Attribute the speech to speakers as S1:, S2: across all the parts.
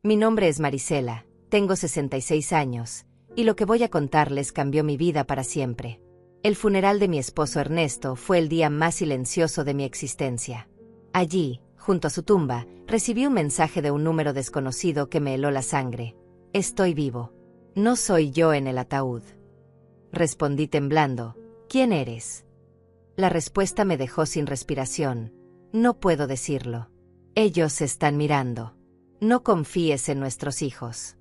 S1: Mi nombre es Marisela, tengo 66 años, y lo que voy a contarles cambió mi vida para siempre. El funeral de mi esposo Ernesto fue el día más silencioso de mi existencia. Allí, junto a su tumba, recibí un mensaje de un número desconocido que me heló la sangre. Estoy vivo. No soy yo en el ataúd. Respondí temblando. ¿Quién eres? La respuesta me dejó sin respiración. No puedo decirlo. Ellos están mirando. No confíes en nuestros hijos.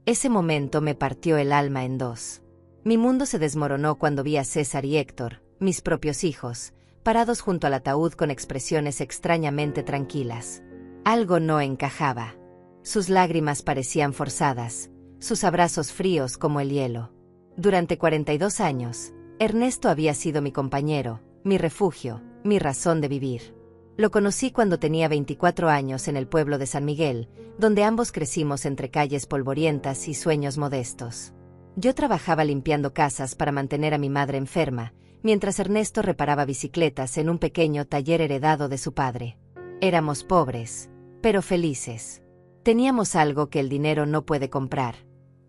S1: Ese momento me partió el alma en dos. Mi mundo se desmoronó cuando vi a César y Héctor, mis propios hijos, parados junto al ataúd con expresiones extrañamente tranquilas. Algo no encajaba. Sus lágrimas parecían forzadas, sus abrazos fríos como el hielo. Durante 42 años, Ernesto había sido mi compañero, mi refugio, mi razón de vivir. Lo conocí cuando tenía 24 años en el pueblo de San Miguel, donde ambos crecimos entre calles polvorientas y sueños modestos. Yo trabajaba limpiando casas para mantener a mi madre enferma, mientras Ernesto reparaba bicicletas en un pequeño taller heredado de su padre. Éramos pobres, pero felices. Teníamos algo que el dinero no puede comprar: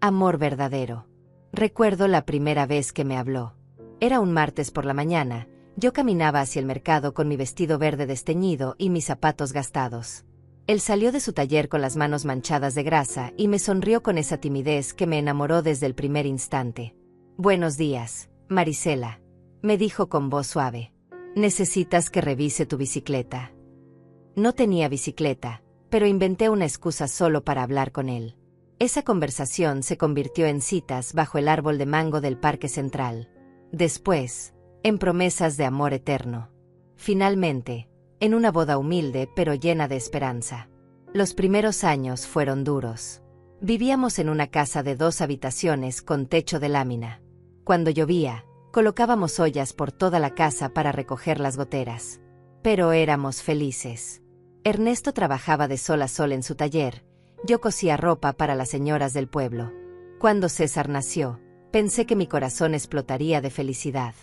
S1: amor verdadero. Recuerdo la primera vez que me habló. Era un martes por la mañana. Yo caminaba hacia el mercado con mi vestido verde desteñido y mis zapatos gastados. Él salió de su taller con las manos manchadas de grasa y me sonrió con esa timidez que me enamoró desde el primer instante. «Buenos días, Marisela», me dijo con voz suave. «Necesitas que revise tu bicicleta». No tenía bicicleta, pero inventé una excusa solo para hablar con él. Esa conversación se convirtió en citas bajo el árbol de mango del Parque Central. Después, en promesas de amor eterno. Finalmente, en una boda humilde pero llena de esperanza. Los primeros años fueron duros. Vivíamos en una casa de 2 habitaciones con techo de lámina. Cuando llovía, colocábamos ollas por toda la casa para recoger las goteras. Pero éramos felices. Ernesto trabajaba de sol a sol en su taller. Yo cosía ropa para las señoras del pueblo. Cuando César nació, pensé que mi corazón explotaría de felicidad.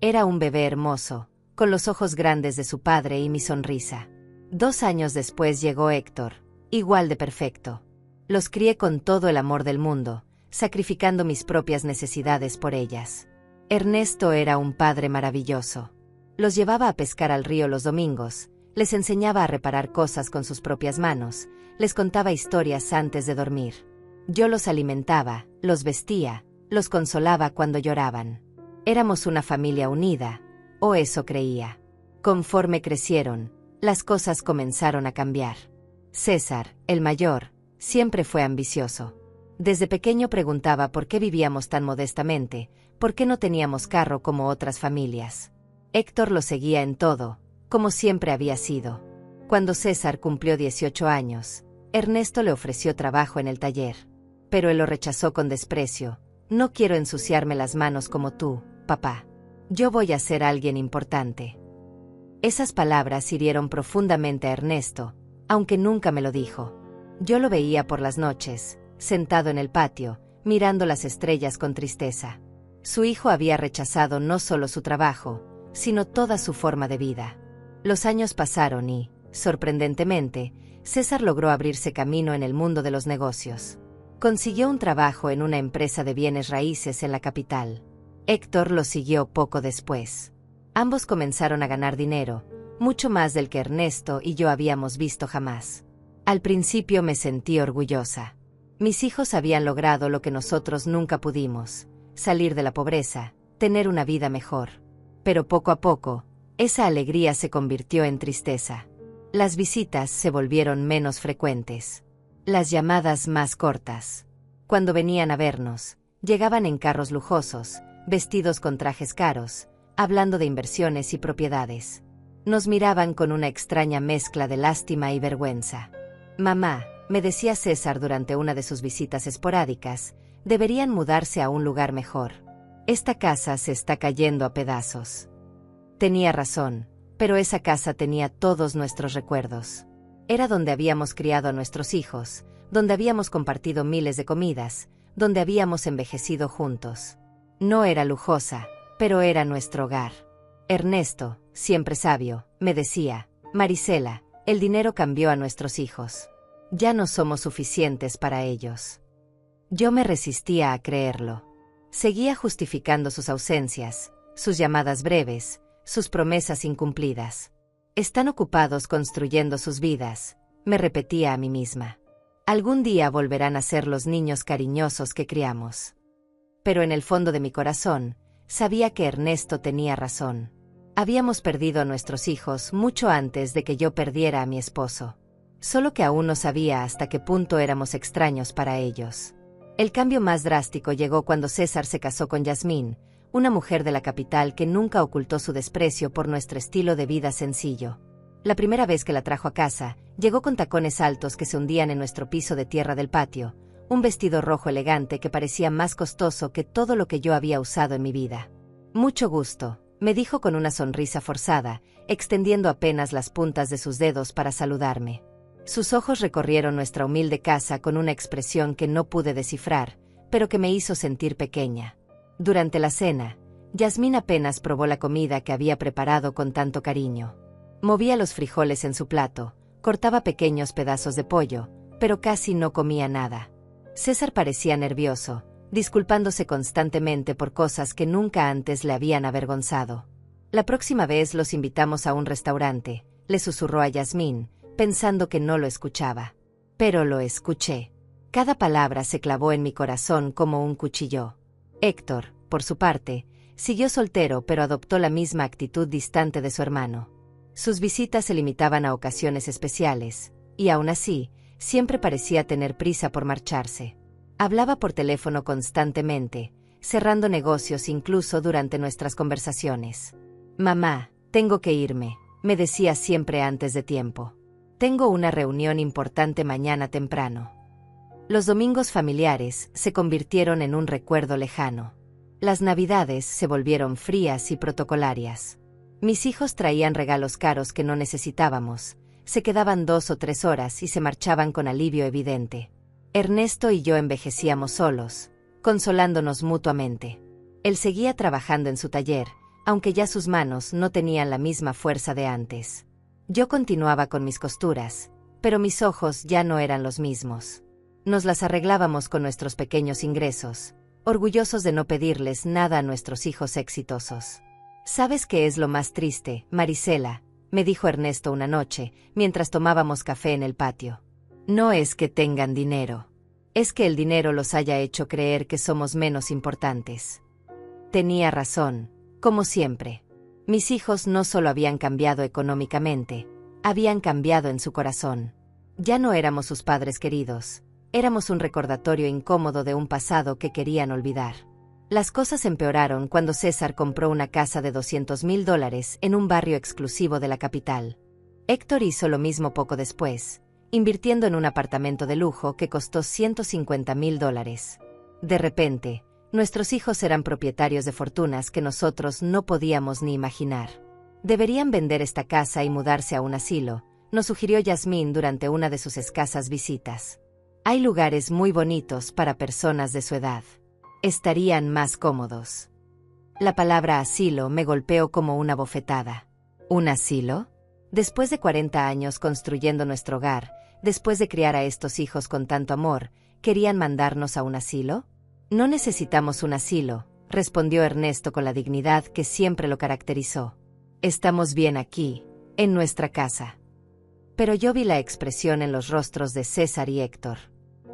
S1: Era un bebé hermoso, con los ojos grandes de su padre y mi sonrisa. 2 años después llegó Héctor, igual de perfecto. Los crié con todo el amor del mundo, sacrificando mis propias necesidades por ellas. Ernesto era un padre maravilloso. Los llevaba a pescar al río los domingos, les enseñaba a reparar cosas con sus propias manos, les contaba historias antes de dormir. Yo los alimentaba, los vestía, los consolaba cuando lloraban. Éramos una familia unida, o eso creía. Conforme crecieron, las cosas comenzaron a cambiar. César, el mayor, siempre fue ambicioso. Desde pequeño preguntaba por qué vivíamos tan modestamente, por qué no teníamos carro como otras familias. Héctor lo seguía en todo, como siempre había sido. Cuando César cumplió 18 años, Ernesto le ofreció trabajo en el taller. Pero él lo rechazó con desprecio. «No quiero ensuciarme las manos como tú, papá. Yo voy a ser alguien importante». Esas palabras hirieron profundamente a Ernesto, aunque nunca me lo dijo. Yo lo veía por las noches, sentado en el patio, mirando las estrellas con tristeza. Su hijo había rechazado no solo su trabajo, sino toda su forma de vida. Los años pasaron y, sorprendentemente, César logró abrirse camino en el mundo de los negocios. Consiguió un trabajo en una empresa de bienes raíces en la capital. Héctor lo siguió poco después. Ambos comenzaron a ganar dinero, mucho más del que Ernesto y yo habíamos visto jamás. Al principio me sentí orgullosa. Mis hijos habían logrado lo que nosotros nunca pudimos: salir de la pobreza, tener una vida mejor. Pero poco a poco, esa alegría se convirtió en tristeza. Las visitas se volvieron menos frecuentes. Las llamadas más cortas. Cuando venían a vernos, llegaban en carros lujosos, vestidos con trajes caros, hablando de inversiones y propiedades. Nos miraban con una extraña mezcla de lástima y vergüenza. «Mamá», me decía César durante una de sus visitas esporádicas, «deberían mudarse a un lugar mejor. Esta casa se está cayendo a pedazos». Tenía razón, pero esa casa tenía todos nuestros recuerdos. Era donde habíamos criado a nuestros hijos, donde habíamos compartido miles de comidas, donde habíamos envejecido juntos. No era lujosa, pero era nuestro hogar. Ernesto, siempre sabio, me decía: «Marisela, el dinero cambió a nuestros hijos. Ya no somos suficientes para ellos. Yo me resistía a creerlo. Seguía justificando sus ausencias, sus llamadas breves, sus promesas incumplidas. Están ocupados construyendo sus vidas, me repetía a mí misma. Algún día volverán a ser los niños cariñosos que criamos. Pero en el fondo de mi corazón, sabía que Ernesto tenía razón. Habíamos perdido a nuestros hijos mucho antes de que yo perdiera a mi esposo. Solo que aún no sabía hasta qué punto éramos extraños para ellos. El cambio más drástico llegó cuando César se casó con Yasmín, una mujer de la capital que nunca ocultó su desprecio por nuestro estilo de vida sencillo. La primera vez que la trajo a casa, llegó con tacones altos que se hundían en nuestro piso de tierra del patio, un vestido rojo elegante que parecía más costoso que todo lo que yo había usado en mi vida. «Mucho gusto», me dijo con una sonrisa forzada, extendiendo apenas las puntas de sus dedos para saludarme. Sus ojos recorrieron nuestra humilde casa con una expresión que no pude descifrar, pero que me hizo sentir pequeña. Durante la cena, Yasmín apenas probó la comida que había preparado con tanto cariño. Movía los frijoles en su plato, cortaba pequeños pedazos de pollo, pero casi no comía nada. César parecía nervioso, disculpándose constantemente por cosas que nunca antes le habían avergonzado. «La próxima vez los invitamos a un restaurante», le susurró a Yasmín, pensando que no lo escuchaba. Pero lo escuché. Cada palabra se clavó en mi corazón como un cuchillo. Héctor, por su parte, siguió soltero pero adoptó la misma actitud distante de su hermano. Sus visitas se limitaban a ocasiones especiales, y aún así, siempre parecía tener prisa por marcharse. Hablaba por teléfono constantemente, cerrando negocios incluso durante nuestras conversaciones. «Mamá, tengo que irme», me decía siempre antes de tiempo. «Tengo una reunión importante mañana temprano». Los domingos familiares se convirtieron en un recuerdo lejano. Las navidades se volvieron frías y protocolarias. Mis hijos traían regalos caros que no necesitábamos, se quedaban 2 o 3 horas y se marchaban con alivio evidente. Ernesto y yo envejecíamos solos, consolándonos mutuamente. Él seguía trabajando en su taller, aunque ya sus manos no tenían la misma fuerza de antes. Yo continuaba con mis costuras, pero mis ojos ya no eran los mismos. Nos las arreglábamos con nuestros pequeños ingresos, orgullosos de no pedirles nada a nuestros hijos exitosos. «¿Sabes qué es lo más triste, Marisela?», me dijo Ernesto una noche, mientras tomábamos café en el patio. «No es que tengan dinero. Es que el dinero los haya hecho creer que somos menos importantes». Tenía razón, como siempre. Mis hijos no solo habían cambiado económicamente, habían cambiado en su corazón. Ya no éramos sus padres queridos, éramos un recordatorio incómodo de un pasado que querían olvidar. Las cosas empeoraron cuando César compró una casa de $200,000 en un barrio exclusivo de la capital. Héctor hizo lo mismo poco después, invirtiendo en un apartamento de lujo que costó $150,000. De repente, nuestros hijos eran propietarios de fortunas que nosotros no podíamos ni imaginar. «Deberían vender esta casa y mudarse a un asilo», nos sugirió Yasmín durante una de sus escasas visitas. «Hay lugares muy bonitos para personas de su edad. Estarían más cómodos». La palabra asilo me golpeó como una bofetada. ¿Un asilo? Después de 40 años construyendo nuestro hogar, después de criar a estos hijos con tanto amor, ¿querían mandarnos a un asilo? «No necesitamos un asilo», respondió Ernesto con la dignidad que siempre lo caracterizó. «Estamos bien aquí, en nuestra casa». Pero yo vi la expresión en los rostros de César y Héctor.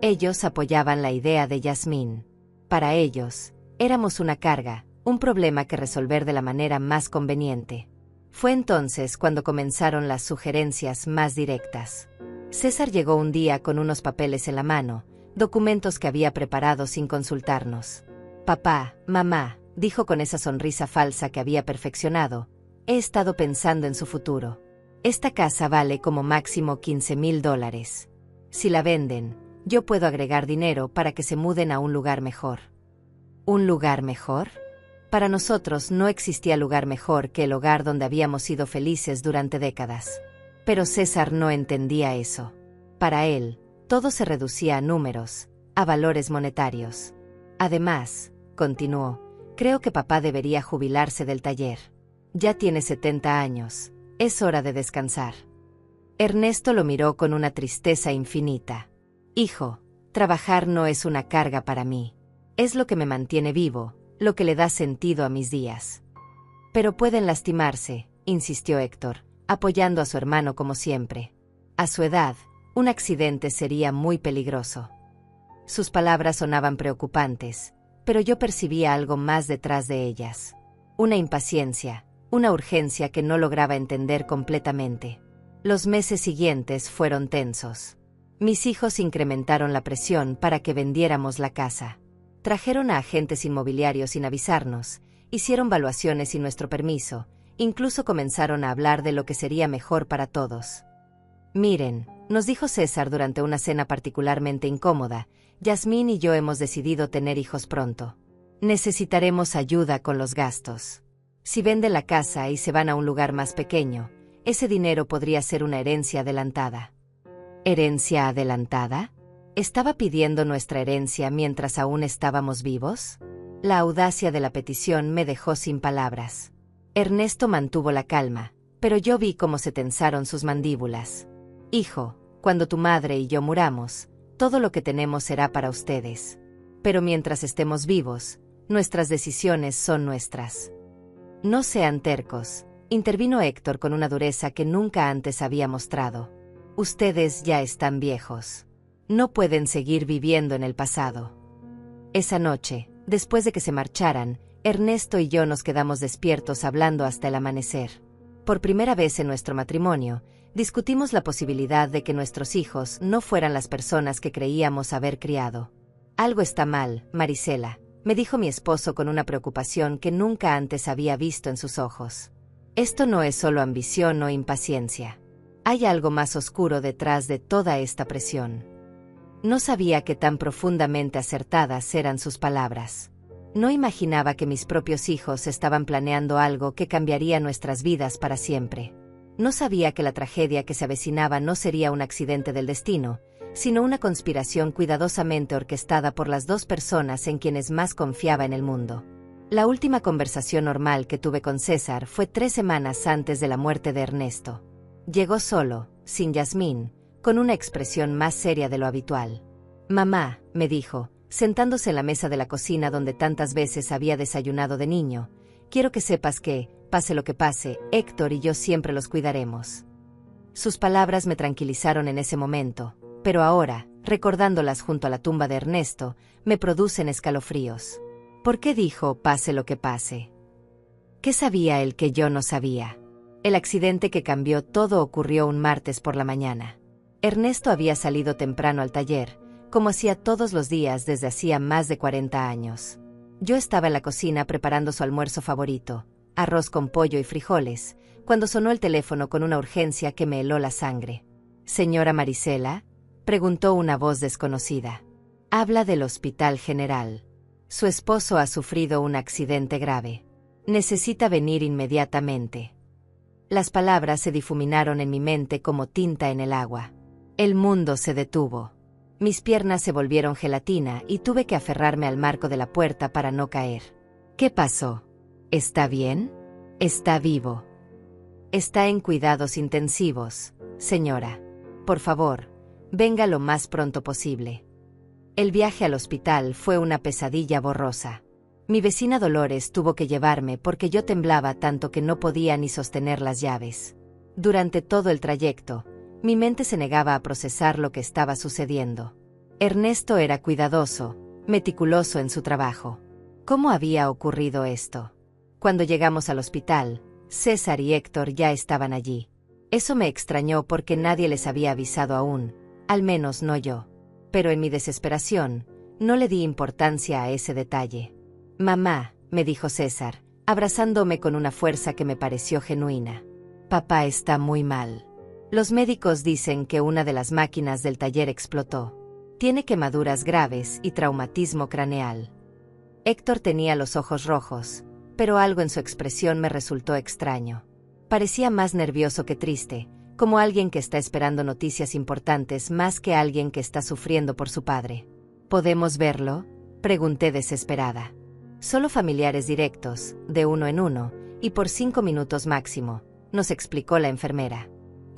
S1: Ellos apoyaban la idea de Yasmín. Para ellos, éramos una carga, un problema que resolver de la manera más conveniente. Fue entonces cuando comenzaron las sugerencias más directas. César llegó un día con unos papeles en la mano, documentos que había preparado sin consultarnos. «Papá, mamá», dijo con esa sonrisa falsa que había perfeccionado, «he estado pensando en su futuro. Esta casa vale como máximo $15,000. Si la venden, yo puedo agregar dinero para que se muden a un lugar mejor». ¿Un lugar mejor? Para nosotros no existía lugar mejor que el hogar donde habíamos sido felices durante décadas. Pero César no entendía eso. Para él, todo se reducía a números, a valores monetarios. «Además», continuó, «creo que papá debería jubilarse del taller. Ya tiene 70 años, es hora de descansar». Ernesto lo miró con una tristeza infinita. Hijo, trabajar no es una carga para mí. Es lo que me mantiene vivo, lo que le da sentido a mis días. Pero pueden lastimarse, insistió Héctor, apoyando a su hermano como siempre. A su edad, un accidente sería muy peligroso. Sus palabras sonaban preocupantes, pero yo percibía algo más detrás de ellas. Una impaciencia, una urgencia que no lograba entender completamente. Los meses siguientes fueron tensos. Mis hijos incrementaron la presión para que vendiéramos la casa. Trajeron a agentes inmobiliarios sin avisarnos, hicieron valuaciones sin nuestro permiso, incluso comenzaron a hablar de lo que sería mejor para todos. Miren, nos dijo César durante una cena particularmente incómoda, Yasmín y yo hemos decidido tener hijos pronto. Necesitaremos ayuda con los gastos. Si venden la casa y se van a un lugar más pequeño, ese dinero podría ser una herencia adelantada. ¿Herencia adelantada? ¿Estaba pidiendo nuestra herencia mientras aún estábamos vivos? La audacia de la petición me dejó sin palabras. Ernesto mantuvo la calma, pero yo vi cómo se tensaron sus mandíbulas. Hijo, cuando tu madre y yo muramos, todo lo que tenemos será para ustedes. Pero mientras estemos vivos, nuestras decisiones son nuestras. No sean tercos, intervino Héctor con una dureza que nunca antes había mostrado. Ustedes ya están viejos. No pueden seguir viviendo en el pasado. Esa noche, después de que se marcharan, Ernesto y yo nos quedamos despiertos hablando hasta el amanecer. Por primera vez en nuestro matrimonio, discutimos la posibilidad de que nuestros hijos no fueran las personas que creíamos haber criado. Algo está mal, Marisela, me dijo mi esposo con una preocupación que nunca antes había visto en sus ojos. Esto no es solo ambición o impaciencia. Hay algo más oscuro detrás de toda esta presión. No sabía que tan profundamente acertadas eran sus palabras. No imaginaba que mis propios hijos estaban planeando algo que cambiaría nuestras vidas para siempre. No sabía que la tragedia que se avecinaba no sería un accidente del destino, sino una conspiración cuidadosamente orquestada por las dos personas en quienes más confiaba en el mundo. La última conversación normal que tuve con César fue 3 semanas antes de la muerte de Ernesto. Llegó solo, sin Yasmín, con una expresión más seria de lo habitual. Mamá, me dijo, sentándose en la mesa de la cocina donde tantas veces había desayunado de niño, quiero que sepas que, pase lo que pase, Héctor y yo siempre los cuidaremos. Sus palabras me tranquilizaron en ese momento, pero ahora, recordándolas junto a la tumba de Ernesto, me producen escalofríos. ¿Por qué dijo pase lo que pase? ¿Qué sabía él que yo no sabía? El accidente que cambió todo ocurrió un martes por la mañana. Ernesto había salido temprano al taller, como hacía todos los días desde hacía más de 40 años. Yo estaba en la cocina preparando su almuerzo favorito, arroz con pollo y frijoles, cuando sonó el teléfono con una urgencia que me heló la sangre. «¿Señora Marisela?», preguntó una voz desconocida. «Habla del Hospital General. Su esposo ha sufrido un accidente grave. Necesita venir inmediatamente». Las palabras se difuminaron en mi mente como tinta en el agua. El mundo se detuvo. Mis piernas se volvieron gelatina y tuve que aferrarme al marco de la puerta para no caer. ¿Qué pasó? ¿Está bien? Está vivo. Está en cuidados intensivos, señora. Por favor, venga lo más pronto posible. El viaje al hospital fue una pesadilla borrosa. Mi vecina Dolores tuvo que llevarme porque yo temblaba tanto que no podía ni sostener las llaves. Durante todo el trayecto, mi mente se negaba a procesar lo que estaba sucediendo. Ernesto era cuidadoso, meticuloso en su trabajo. ¿Cómo había ocurrido esto? Cuando llegamos al hospital, César y Héctor ya estaban allí. Eso me extrañó porque nadie les había avisado aún, al menos no yo. Pero en mi desesperación, no le di importancia a ese detalle. «Mamá», me dijo César, abrazándome con una fuerza que me pareció genuina. «Papá está muy mal. Los médicos dicen que una de las máquinas del taller explotó. Tiene quemaduras graves y traumatismo craneal». Héctor tenía los ojos rojos, pero algo en su expresión me resultó extraño. Parecía más nervioso que triste, como alguien que está esperando noticias importantes más que alguien que está sufriendo por su padre. «¿Podemos verlo?», pregunté desesperada. «Solo familiares directos, de uno en uno, y por 5 minutos máximo», nos explicó la enfermera.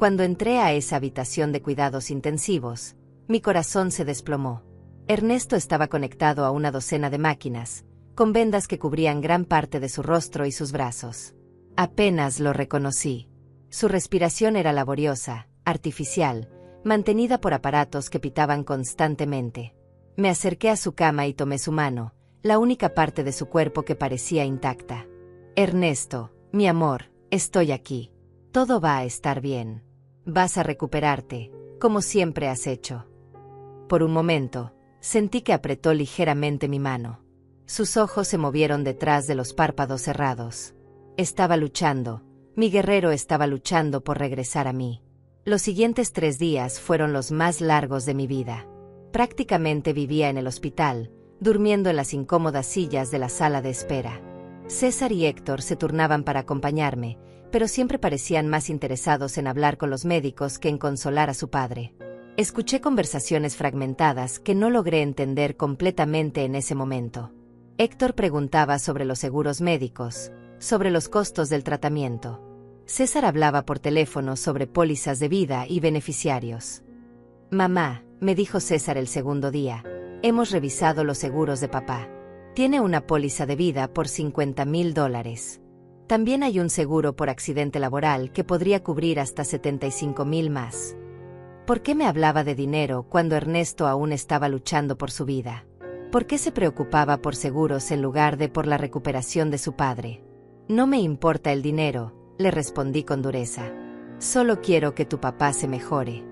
S1: Cuando entré a esa habitación de cuidados intensivos, mi corazón se desplomó. Ernesto estaba conectado a una docena de máquinas, con vendas que cubrían gran parte de su rostro y sus brazos. Apenas lo reconocí. Su respiración era laboriosa, artificial, mantenida por aparatos que pitaban constantemente. Me acerqué a su cama y tomé su mano, la única parte de su cuerpo que parecía intacta. Ernesto, mi amor, estoy aquí. Todo va a estar bien. Vas a recuperarte, como siempre has hecho. Por un momento, sentí que apretó ligeramente mi mano. Sus ojos se movieron detrás de los párpados cerrados. Estaba luchando, mi guerrero estaba luchando por regresar a mí. Los siguientes 3 días fueron los más largos de mi vida. Prácticamente vivía en el hospital, durmiendo en las incómodas sillas de la sala de espera. César y Héctor se turnaban para acompañarme, pero siempre parecían más interesados en hablar con los médicos que en consolar a su padre. Escuché conversaciones fragmentadas que no logré entender completamente en ese momento. Héctor preguntaba sobre los seguros médicos, sobre los costos del tratamiento. César hablaba por teléfono sobre pólizas de vida y beneficiarios. Mamá, me dijo César el segundo día, hemos revisado los seguros de papá. Tiene una póliza de vida por $50,000. También hay un seguro por accidente laboral que podría cubrir hasta $75,000 más. ¿Por qué me hablaba de dinero cuando Ernesto aún estaba luchando por su vida? ¿Por qué se preocupaba por seguros en lugar de por la recuperación de su padre? No me importa el dinero, le respondí con dureza. Solo quiero que tu papá se mejore.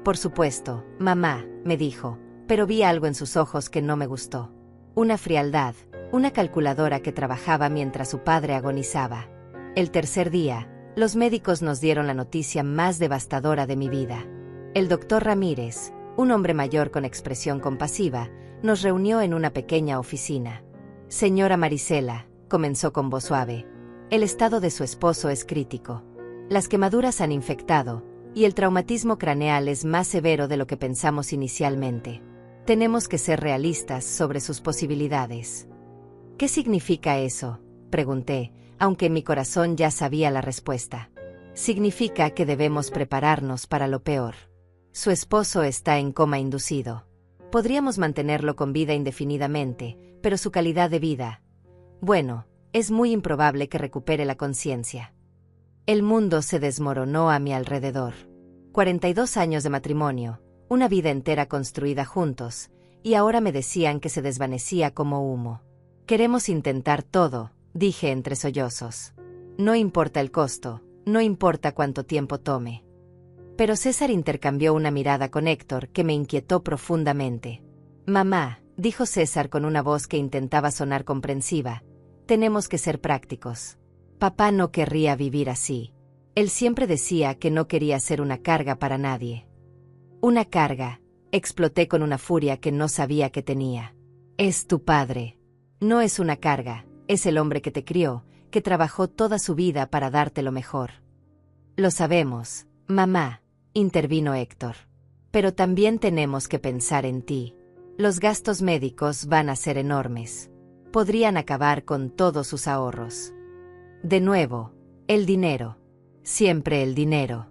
S1: Por supuesto, mamá, me dijo, pero vi algo en sus ojos que no me gustó. Una frialdad, una calculadora que trabajaba mientras su padre agonizaba. El tercer día, los médicos nos dieron la noticia más devastadora de mi vida. El doctor Ramírez, un hombre mayor con expresión compasiva, nos reunió en una pequeña oficina. Señora Marisela, comenzó con voz suave, el estado de su esposo es crítico. Las quemaduras han infectado, y el traumatismo craneal es más severo de lo que pensamos inicialmente. Tenemos que ser realistas sobre sus posibilidades. ¿Qué significa eso?, pregunté, aunque en mi corazón ya sabía la respuesta. Significa que debemos prepararnos para lo peor. Su esposo está en coma inducido. Podríamos mantenerlo con vida indefinidamente, pero su calidad de vida... Bueno, es muy improbable que recupere la conciencia. El mundo se desmoronó a mi alrededor. 42 años de matrimonio, una vida entera construida juntos, y ahora me decían que se desvanecía como humo. Queremos intentar todo, dije entre sollozos. No importa el costo, no importa cuánto tiempo tome. Pero César intercambió una mirada con Héctor que me inquietó profundamente. Mamá, dijo César con una voz que intentaba sonar comprensiva, tenemos que ser prácticos. Papá no querría vivir así. Él siempre decía que no quería ser una carga para nadie. Una carga, exploté con una furia que no sabía que tenía. Es tu padre. No es una carga, es el hombre que te crió, que trabajó toda su vida para darte lo mejor. Lo sabemos, mamá, intervino Héctor. Pero también tenemos que pensar en ti. Los gastos médicos van a ser enormes. Podrían acabar con todos sus ahorros. De nuevo, el dinero. Siempre el dinero.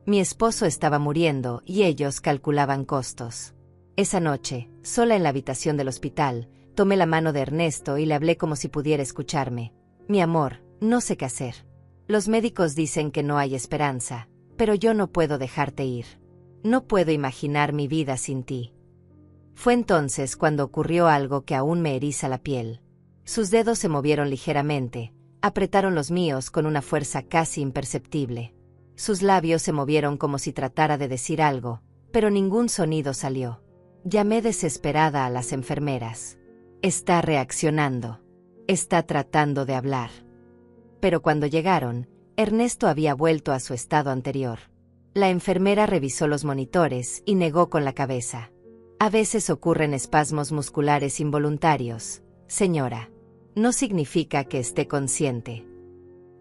S1: Mi esposo estaba muriendo y ellos calculaban costos. Esa noche, sola en la habitación del hospital, tomé la mano de Ernesto y le hablé como si pudiera escucharme. Mi amor, no sé qué hacer. Los médicos dicen que no hay esperanza, pero yo no puedo dejarte ir. No puedo imaginar mi vida sin ti. Fue entonces cuando ocurrió algo que aún me eriza la piel. Sus dedos se movieron ligeramente, apretaron los míos con una fuerza casi imperceptible. Sus labios se movieron como si tratara de decir algo, pero ningún sonido salió. Llamé desesperada a las enfermeras. Está reaccionando. Está tratando de hablar. Pero cuando llegaron, Ernesto había vuelto a su estado anterior. La enfermera revisó los monitores y negó con la cabeza. A veces ocurren espasmos musculares involuntarios, señora. No significa que esté consciente.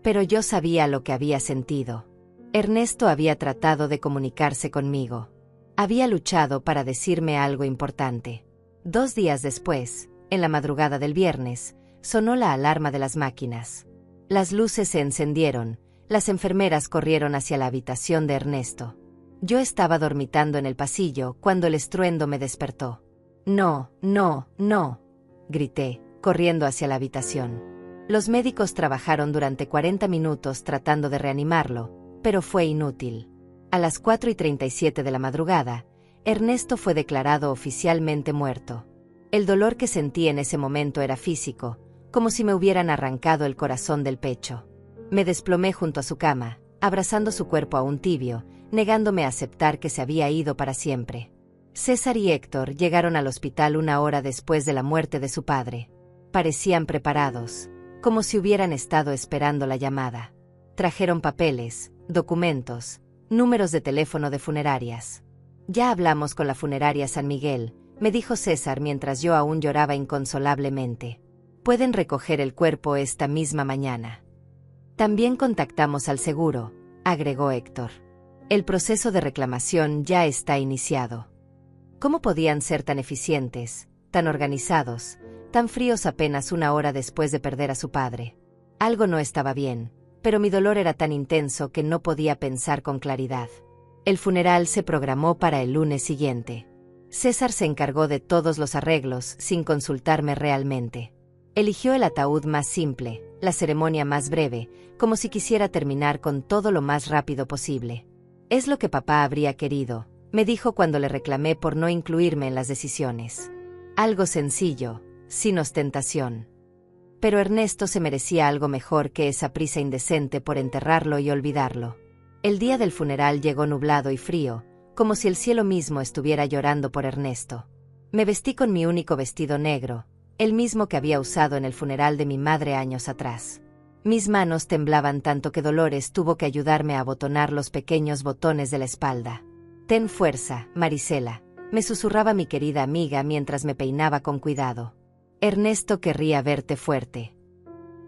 S1: Pero yo sabía lo que había sentido. Ernesto había tratado de comunicarse conmigo. Había luchado para decirme algo importante. 2 días después, en la madrugada del viernes, sonó la alarma de las máquinas. Las luces se encendieron, las enfermeras corrieron hacia la habitación de Ernesto. Yo estaba dormitando en el pasillo cuando el estruendo me despertó. «No, no, no», grité, corriendo hacia la habitación. Los médicos trabajaron durante 40 minutos tratando de reanimarlo, pero fue inútil. A las 4:37 de la madrugada, Ernesto fue declarado oficialmente muerto. El dolor que sentí en ese momento era físico, como si me hubieran arrancado el corazón del pecho. Me desplomé junto a su cama, abrazando su cuerpo aún tibio, negándome a aceptar que se había ido para siempre. César y Héctor llegaron al hospital 1 hora después de la muerte de su padre. Parecían preparados, como si hubieran estado esperando la llamada. Trajeron papeles, documentos, números de teléfono de funerarias. «Ya hablamos con la funeraria San Miguel», me dijo César mientras yo aún lloraba inconsolablemente. «Pueden recoger el cuerpo esta misma mañana». «También contactamos al seguro», agregó Héctor. «El proceso de reclamación ya está iniciado». ¿Cómo podían ser tan eficientes, tan organizados, tan fríos apenas 1 hora después de perder a su padre? Algo no estaba bien, pero mi dolor era tan intenso que no podía pensar con claridad. El funeral se programó para el lunes siguiente. César se encargó de todos los arreglos sin consultarme realmente. Eligió el ataúd más simple, la ceremonia más breve, como si quisiera terminar con todo lo más rápido posible. «Es lo que papá habría querido», me dijo cuando le reclamé por no incluirme en las decisiones. «Algo sencillo, sin ostentación». Pero Ernesto se merecía algo mejor que esa prisa indecente por enterrarlo y olvidarlo. El día del funeral llegó nublado y frío, como si el cielo mismo estuviera llorando por Ernesto. Me vestí con mi único vestido negro, el mismo que había usado en el funeral de mi madre años atrás. Mis manos temblaban tanto que Dolores tuvo que ayudarme a abotonar los pequeños botones de la espalda. «Ten fuerza, Marisela», me susurraba mi querida amiga mientras me peinaba con cuidado. «Ernesto querría verte fuerte».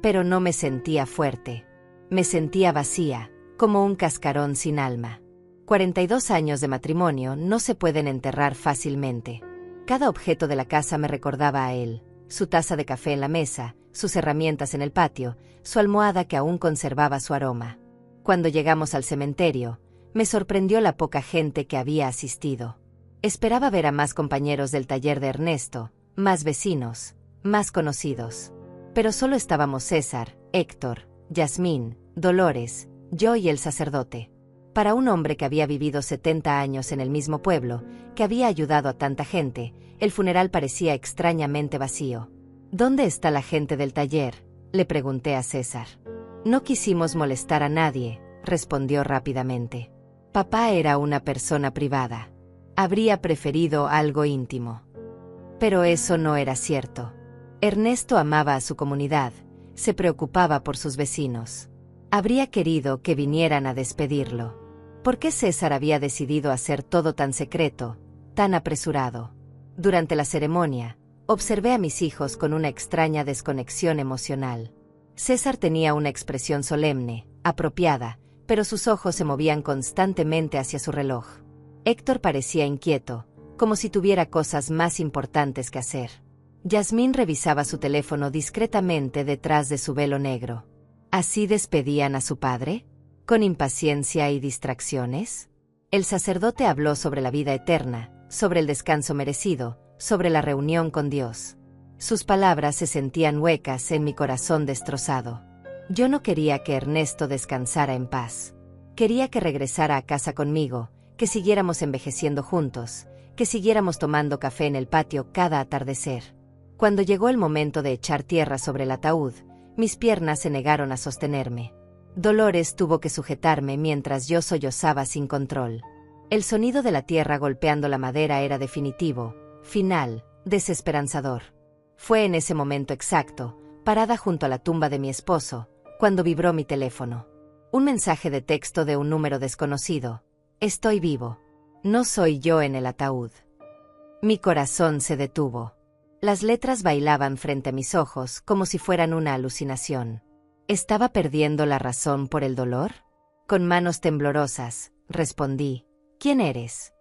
S1: Pero no me sentía fuerte. Me sentía vacía, como un cascarón sin alma. 42 años de matrimonio no se pueden enterrar fácilmente. Cada objeto de la casa me recordaba a él: su taza de café en la mesa, sus herramientas en el patio, su almohada que aún conservaba su aroma. Cuando llegamos al cementerio, me sorprendió la poca gente que había asistido. Esperaba ver a más compañeros del taller de Ernesto, más vecinos, más conocidos. Pero solo estábamos César, Héctor, Yasmín, Dolores, yo y el sacerdote. Para un hombre que había vivido 70 años en el mismo pueblo, que había ayudado a tanta gente, el funeral parecía extrañamente vacío. «¿Dónde está la gente del taller?», le pregunté a César. «No quisimos molestar a nadie», respondió rápidamente. «Papá era una persona privada. Habría preferido algo íntimo». Pero eso no era cierto. Ernesto amaba a su comunidad, se preocupaba por sus vecinos. Habría querido que vinieran a despedirlo. ¿Por qué César había decidido hacer todo tan secreto, tan apresurado? Durante la ceremonia, observé a mis hijos con una extraña desconexión emocional. César tenía una expresión solemne, apropiada, pero sus ojos se movían constantemente hacia su reloj. Héctor parecía inquieto, como si tuviera cosas más importantes que hacer. Yasmín revisaba su teléfono discretamente detrás de su velo negro. ¿Así despedían a su padre? ¿Con impaciencia y distracciones? El sacerdote habló sobre la vida eterna, sobre el descanso merecido, sobre la reunión con Dios. Sus palabras se sentían huecas en mi corazón destrozado. Yo no quería que Ernesto descansara en paz. Quería que regresara a casa conmigo, que siguiéramos envejeciendo juntos, que siguiéramos tomando café en el patio cada atardecer. Cuando llegó el momento de echar tierra sobre el ataúd, mis piernas se negaron a sostenerme. Dolores tuvo que sujetarme mientras yo sollozaba sin control. El sonido de la tierra golpeando la madera era definitivo, final, desesperanzador. Fue en ese momento exacto, parada junto a la tumba de mi esposo, cuando vibró mi teléfono. Un mensaje de texto de un número desconocido. «Estoy vivo. No soy yo en el ataúd». Mi corazón se detuvo. Las letras bailaban frente a mis ojos como si fueran una alucinación. ¿Estaba perdiendo la razón por el dolor? Con manos temblorosas, respondí: «¿Quién eres?».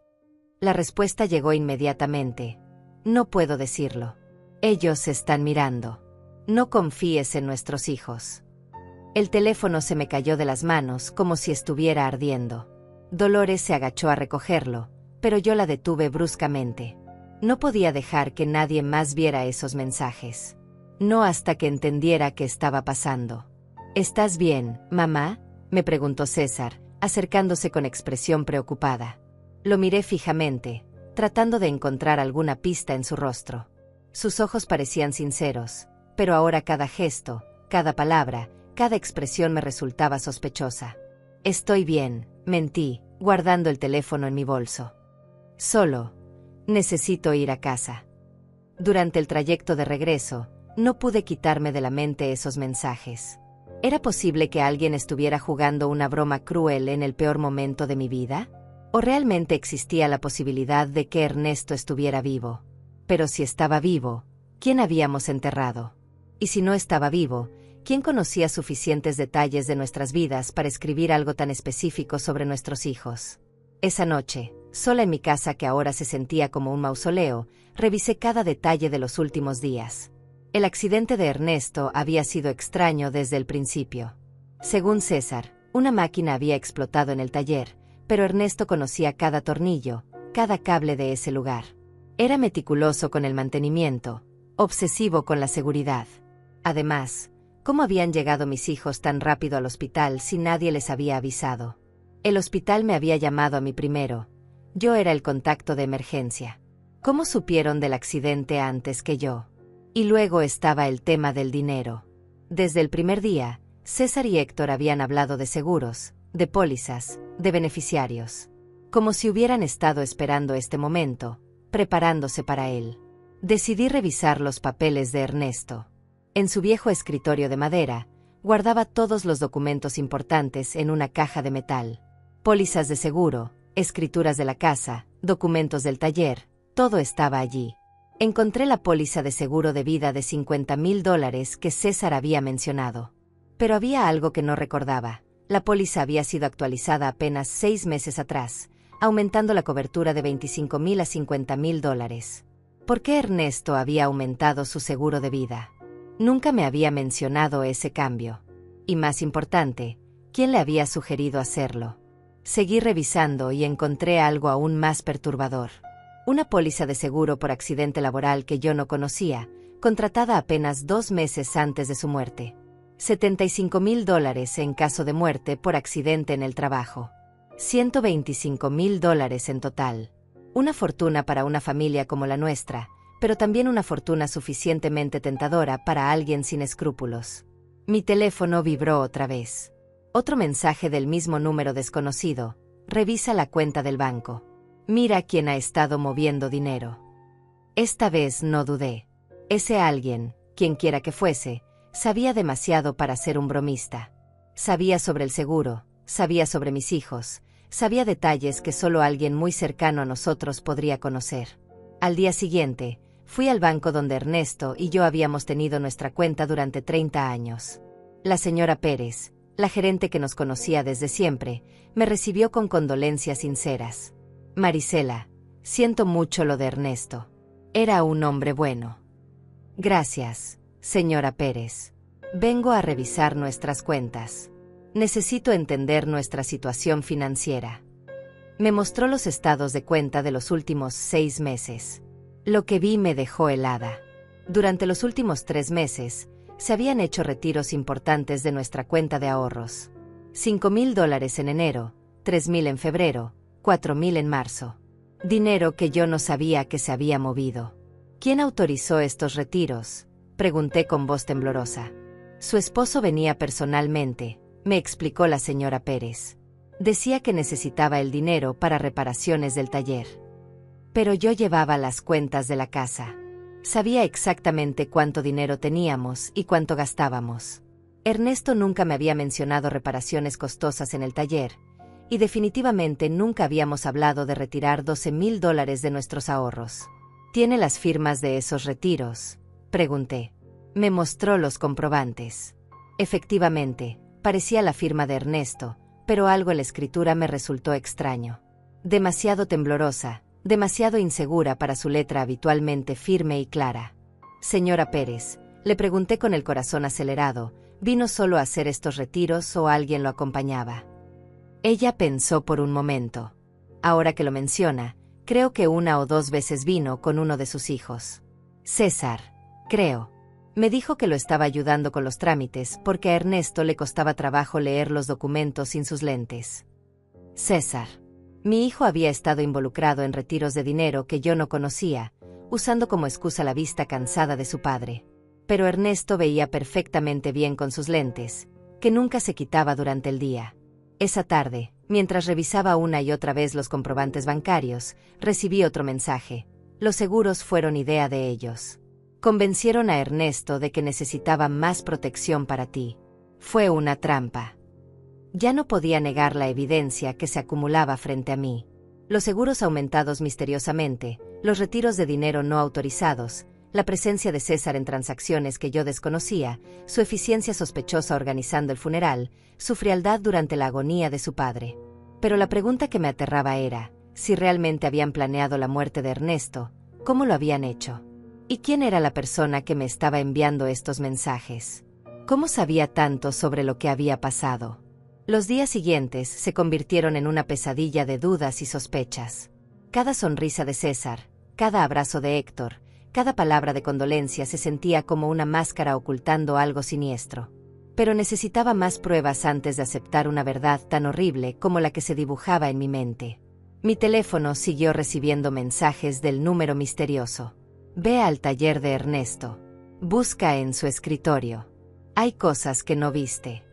S1: La respuesta llegó inmediatamente: «No puedo decirlo. Ellos están mirando. No confíes en nuestros hijos». El teléfono se me cayó de las manos como si estuviera ardiendo. Dolores se agachó a recogerlo, pero yo la detuve bruscamente. No podía dejar que nadie más viera esos mensajes. No hasta que entendiera qué estaba pasando. ¿Estás bien, mamá?, me preguntó César, acercándose con expresión preocupada. Lo miré fijamente, tratando de encontrar alguna pista en su rostro. Sus ojos parecían sinceros, pero ahora cada gesto, cada palabra, cada expresión me resultaba sospechosa. Estoy bien, mentí, guardando el teléfono en mi bolso. Solo necesito ir a casa. Durante el trayecto de regreso, no pude quitarme de la mente esos mensajes. ¿Era posible que alguien estuviera jugando una broma cruel en el peor momento de mi vida? ¿O realmente existía la posibilidad de que Ernesto estuviera vivo? Pero si estaba vivo, ¿quién habíamos enterrado? Y si no estaba vivo, ¿quién conocía suficientes detalles de nuestras vidas para escribir algo tan específico sobre nuestros hijos? Esa noche, sola en mi casa que ahora se sentía como un mausoleo, revisé cada detalle de los últimos días. El accidente de Ernesto había sido extraño desde el principio. Según César, una máquina había explotado en el taller, pero Ernesto conocía cada tornillo, cada cable de ese lugar. Era meticuloso con el mantenimiento, obsesivo con la seguridad. Además, ¿cómo habían llegado mis hijos tan rápido al hospital si nadie les había avisado? El hospital me había llamado a mí primero. Yo era el contacto de emergencia. ¿Cómo supieron del accidente antes que yo? Y luego estaba el tema del dinero. Desde el primer día, César y Héctor habían hablado de seguros, de pólizas, de beneficiarios. Como si hubieran estado esperando este momento, preparándose para él. Decidí revisar los papeles de Ernesto. En su viejo escritorio de madera, guardaba todos los documentos importantes en una caja de metal. Pólizas de seguro, escrituras de la casa, documentos del taller, todo estaba allí. Encontré la póliza de seguro de vida de $50,000 que César había mencionado. Pero había algo que no recordaba. La póliza había sido actualizada apenas 6 meses atrás, aumentando la cobertura de $25,000 a $50,000. ¿Por qué Ernesto había aumentado su seguro de vida? Nunca me había mencionado ese cambio. Y más importante, ¿quién le había sugerido hacerlo? Seguí revisando y encontré algo aún más perturbador. Una póliza de seguro por accidente laboral que yo no conocía, contratada apenas 2 meses antes de su muerte. $75,000 en caso de muerte por accidente en el trabajo. $125,000 en total. Una fortuna para una familia como la nuestra, pero también una fortuna suficientemente tentadora para alguien sin escrúpulos. Mi teléfono vibró otra vez. Otro mensaje del mismo número desconocido. Revisa la cuenta del banco. Mira quién ha estado moviendo dinero. Esta vez no dudé. Ese alguien, quien quiera que fuese, sabía demasiado para ser un bromista. Sabía sobre el seguro, sabía sobre mis hijos, sabía detalles que solo alguien muy cercano a nosotros podría conocer. Al día siguiente, fui al banco donde Ernesto y yo habíamos tenido nuestra cuenta durante 30 años. La señora Pérez, la gerente que nos conocía desde siempre, me recibió con condolencias sinceras. Marisela, siento mucho lo de Ernesto. Era un hombre bueno. Gracias, señora Pérez. Vengo a revisar nuestras cuentas. Necesito entender nuestra situación financiera. Me mostró los estados de cuenta de los últimos 6 meses. Lo que vi me dejó helada. Durante los últimos 3 meses, se habían hecho retiros importantes de nuestra cuenta de ahorros. $5,000 en enero, $3,000 en febrero, $4,000 en marzo. Dinero que yo no sabía que se había movido. ¿Quién autorizó estos retiros?, pregunté con voz temblorosa. Su esposo venía personalmente, me explicó la señora Pérez. Decía que necesitaba el dinero para reparaciones del taller. Pero yo llevaba las cuentas de la casa. Sabía exactamente cuánto dinero teníamos y cuánto gastábamos. Ernesto nunca me había mencionado reparaciones costosas en el taller, y definitivamente nunca habíamos hablado de retirar $12,000 de nuestros ahorros. ¿Tiene las firmas de esos retiros?, pregunté. Me mostró los comprobantes. Efectivamente, parecía la firma de Ernesto, pero algo en la escritura me resultó extraño. Demasiado temblorosa, demasiado insegura para su letra habitualmente firme y clara. Señora Pérez, le pregunté con el corazón acelerado, ¿Vino solo a hacer estos retiros o alguien lo acompañaba? Ella pensó por un momento. Ahora que lo menciona, creo que 1 o 2 veces vino con uno de sus hijos. César, creo. Me dijo que lo estaba ayudando con los trámites porque a Ernesto le costaba trabajo leer los documentos sin sus lentes. César. Mi hijo había estado involucrado en retiros de dinero que yo no conocía, usando como excusa la vista cansada de su padre. Pero Ernesto veía perfectamente bien con sus lentes, que nunca se quitaba durante el día. Esa tarde, mientras revisaba una y otra vez los comprobantes bancarios, recibí otro mensaje. Los seguros fueron idea de ellos. Convencieron a Ernesto de que necesitaba más protección para ti. Fue una trampa. Ya no podía negar la evidencia que se acumulaba frente a mí. Los seguros aumentados misteriosamente, los retiros de dinero no autorizados, la presencia de César en transacciones que yo desconocía, su eficiencia sospechosa organizando el funeral, su frialdad durante la agonía de su padre. Pero la pregunta que me aterraba era, si realmente habían planeado la muerte de Ernesto, ¿cómo lo habían hecho? ¿Y quién era la persona que me estaba enviando estos mensajes? ¿Cómo sabía tanto sobre lo que había pasado? Los días siguientes se convirtieron en una pesadilla de dudas y sospechas. Cada sonrisa de César, cada abrazo de Héctor, cada palabra de condolencia se sentía como una máscara ocultando algo siniestro. Pero necesitaba más pruebas antes de aceptar una verdad tan horrible como la que se dibujaba en mi mente. Mi teléfono siguió recibiendo mensajes del número misterioso. Ve al taller de Ernesto. Busca en su escritorio. Hay cosas que no viste.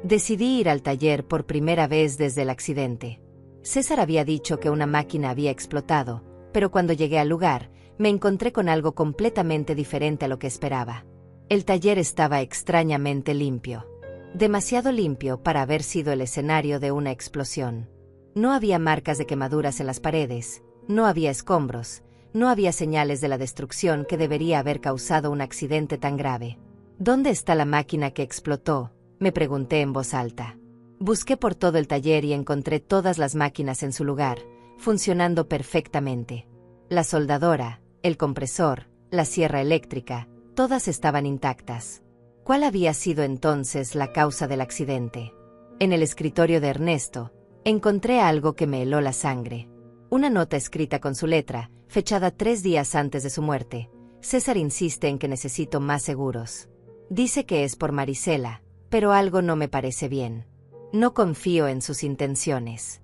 S1: Decidí ir al taller por primera vez desde el accidente. César había dicho que una máquina había explotado, pero cuando llegué al lugar, me encontré con algo completamente diferente a lo que esperaba. El taller estaba extrañamente limpio. Demasiado limpio para haber sido el escenario de una explosión. No había marcas de quemaduras en las paredes, no había escombros, no había señales de la destrucción que debería haber causado un accidente tan grave. ¿Dónde está la máquina que explotó?, me pregunté en voz alta. Busqué por todo el taller y encontré todas las máquinas en su lugar, funcionando perfectamente. La soldadora, el compresor, la sierra eléctrica, todas estaban intactas. ¿Cuál había sido entonces la causa del accidente? En el escritorio de Ernesto, encontré algo que me heló la sangre. Una nota escrita con su letra, fechada 3 días antes de su muerte. César insiste en que necesito más seguros. Dice que es por Marisela, pero algo no me parece bien. No confío en sus intenciones.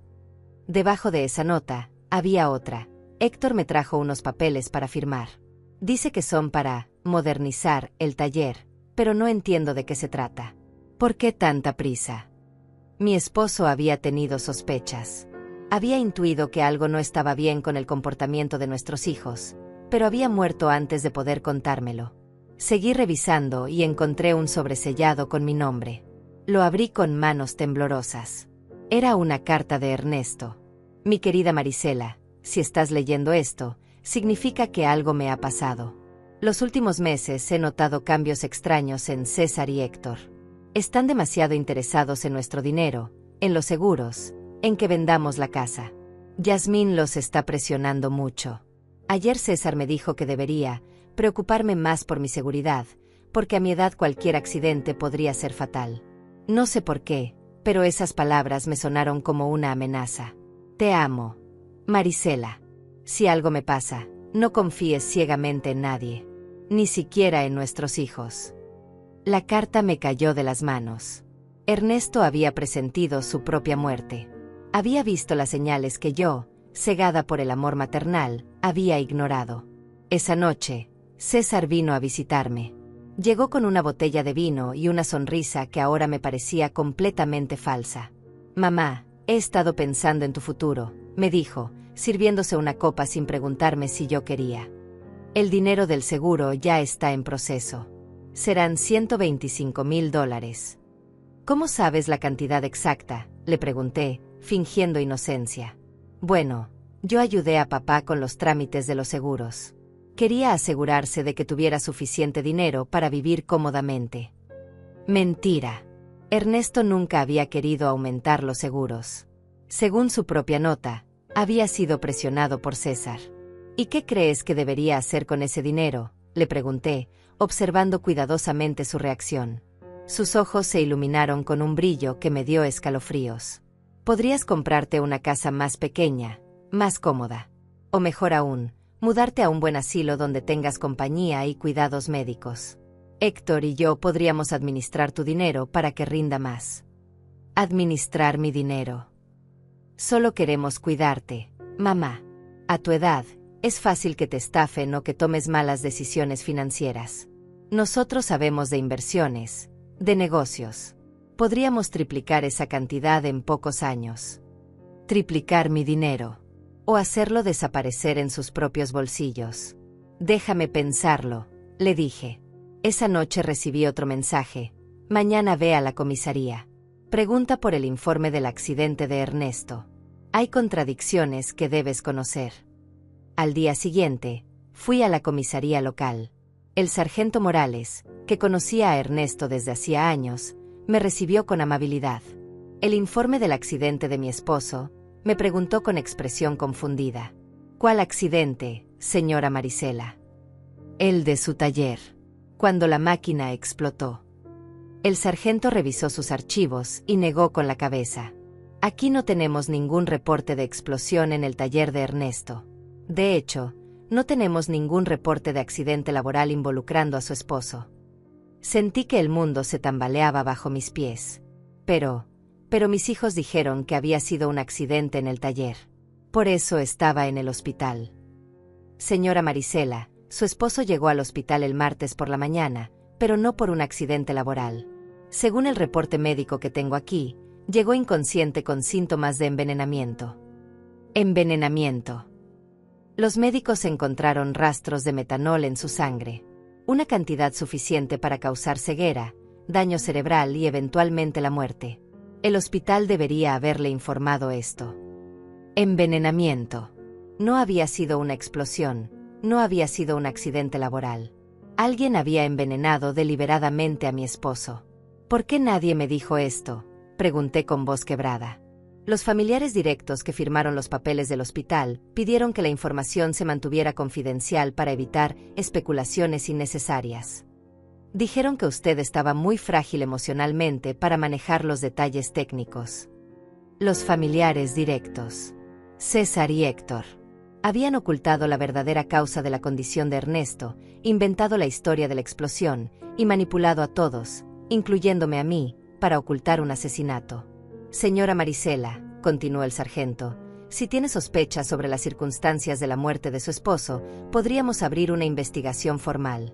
S1: Debajo de esa nota, había otra. Héctor me trajo unos papeles para firmar. Dice que son para modernizar el taller, pero no entiendo de qué se trata. ¿Por qué tanta prisa? Mi esposo había tenido sospechas. Había intuido que algo no estaba bien con el comportamiento de nuestros hijos, pero había muerto antes de poder contármelo. Seguí revisando y encontré un sobresellado con mi nombre. Lo abrí con manos temblorosas. Era una carta de Ernesto. Mi querida Marisela, si estás leyendo esto, significa que algo me ha pasado. Los últimos meses he notado cambios extraños en César y Héctor. Están demasiado interesados en nuestro dinero, en los seguros, en que vendamos la casa. Yasmín los está presionando mucho. Ayer César me dijo que debería preocuparme más por mi seguridad, porque a mi edad cualquier accidente podría ser fatal. No sé por qué, pero esas palabras me sonaron como una amenaza. Te amo, Marisela. Si algo me pasa, no confíes ciegamente en nadie, ni siquiera en nuestros hijos. La carta me cayó de las manos. Ernesto había presentido su propia muerte. Había visto las señales que yo, cegada por el amor maternal, había ignorado. Esa noche, César vino a visitarme. Llegó con una botella de vino y una sonrisa que ahora me parecía completamente falsa. Mamá, he estado pensando en tu futuro, me dijo, sirviéndose una copa sin preguntarme si yo quería. El dinero del seguro ya está en proceso. Serán $125,000. ¿Cómo sabes la cantidad exacta?, le pregunté, fingiendo inocencia. Bueno, yo ayudé a papá con los trámites de los seguros. Quería asegurarse de que tuviera suficiente dinero para vivir cómodamente. Mentira. Ernesto nunca había querido aumentar los seguros. Según su propia nota, había sido presionado por César. ¿Y qué crees que debería hacer con ese dinero?, le pregunté, observando cuidadosamente su reacción. Sus ojos se iluminaron con un brillo que me dio escalofríos. Podrías comprarte una casa más pequeña, más cómoda. O mejor aún, mudarte a un buen asilo donde tengas compañía y cuidados médicos. Héctor y yo podríamos administrar tu dinero para que rinda más. Administrar mi dinero. Solo queremos cuidarte, mamá. A tu edad, es fácil que te estafen o que tomes malas decisiones financieras. Nosotros sabemos de inversiones, de negocios. Podríamos triplicar esa cantidad en pocos años. Triplicar mi dinero. O hacerlo desaparecer en sus propios bolsillos. Déjame pensarlo, le dije. Esa noche recibí otro mensaje. Mañana ve a la comisaría. Pregunta por el informe del accidente de Ernesto. Hay contradicciones que debes conocer. Al día siguiente, fui a la comisaría local. El sargento Morales, que conocía a Ernesto desde hacía años, me recibió con amabilidad. El informe del accidente de mi esposo, me preguntó con expresión confundida. ¿Cuál accidente, señora Marisela? El de su taller, cuando la máquina explotó. El sargento revisó sus archivos y negó con la cabeza. Aquí no tenemos ningún reporte de explosión en el taller de Ernesto. De hecho, no tenemos ningún reporte de accidente laboral involucrando a su esposo. Sentí que el mundo se tambaleaba bajo mis pies. Pero mis hijos dijeron que había sido un accidente en el taller. Por eso estaba en el hospital. Señora Marisela, su esposo llegó al hospital el martes por la mañana, pero no por un accidente laboral. Según el reporte médico que tengo aquí, llegó inconsciente con síntomas de envenenamiento. Envenenamiento. Los médicos encontraron rastros de metanol en su sangre, una cantidad suficiente para causar ceguera, daño cerebral y eventualmente la muerte. El hospital debería haberle informado esto. Envenenamiento. No había sido una explosión, no había sido un accidente laboral. Alguien había envenenado deliberadamente a mi esposo. ¿Por qué nadie me dijo esto?, pregunté con voz quebrada. Los familiares directos que firmaron los papeles del hospital pidieron que la información se mantuviera confidencial para evitar especulaciones innecesarias. Dijeron que usted estaba muy frágil emocionalmente para manejar los detalles técnicos. Los familiares directos, César y Héctor, habían ocultado la verdadera causa de la condición de Ernesto, inventado la historia de la explosión y manipulado a todos, incluyéndome a mí, para ocultar un asesinato. Señora Marisela, continuó el sargento, si tiene sospechas sobre las circunstancias de la muerte de su esposo, podríamos abrir una investigación formal.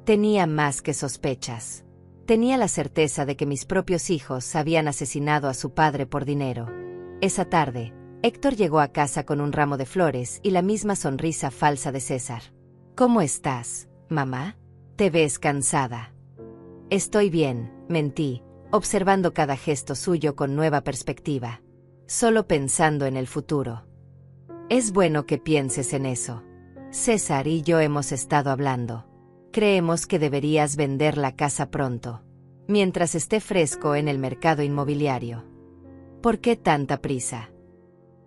S1: Tenía más que sospechas. Tenía la certeza de que mis propios hijos habían asesinado a su padre por dinero. Esa tarde, Héctor llegó a casa con un ramo de flores y la misma sonrisa falsa de César. ¿Cómo estás, mamá? Te ves cansada. Estoy bien, mentí, observando cada gesto suyo con nueva perspectiva. Solo pensando en el futuro. Es bueno que pienses en eso. César y yo hemos estado hablando. Creemos que deberías vender la casa pronto, mientras esté fresco en el mercado inmobiliario. ¿Por qué tanta prisa?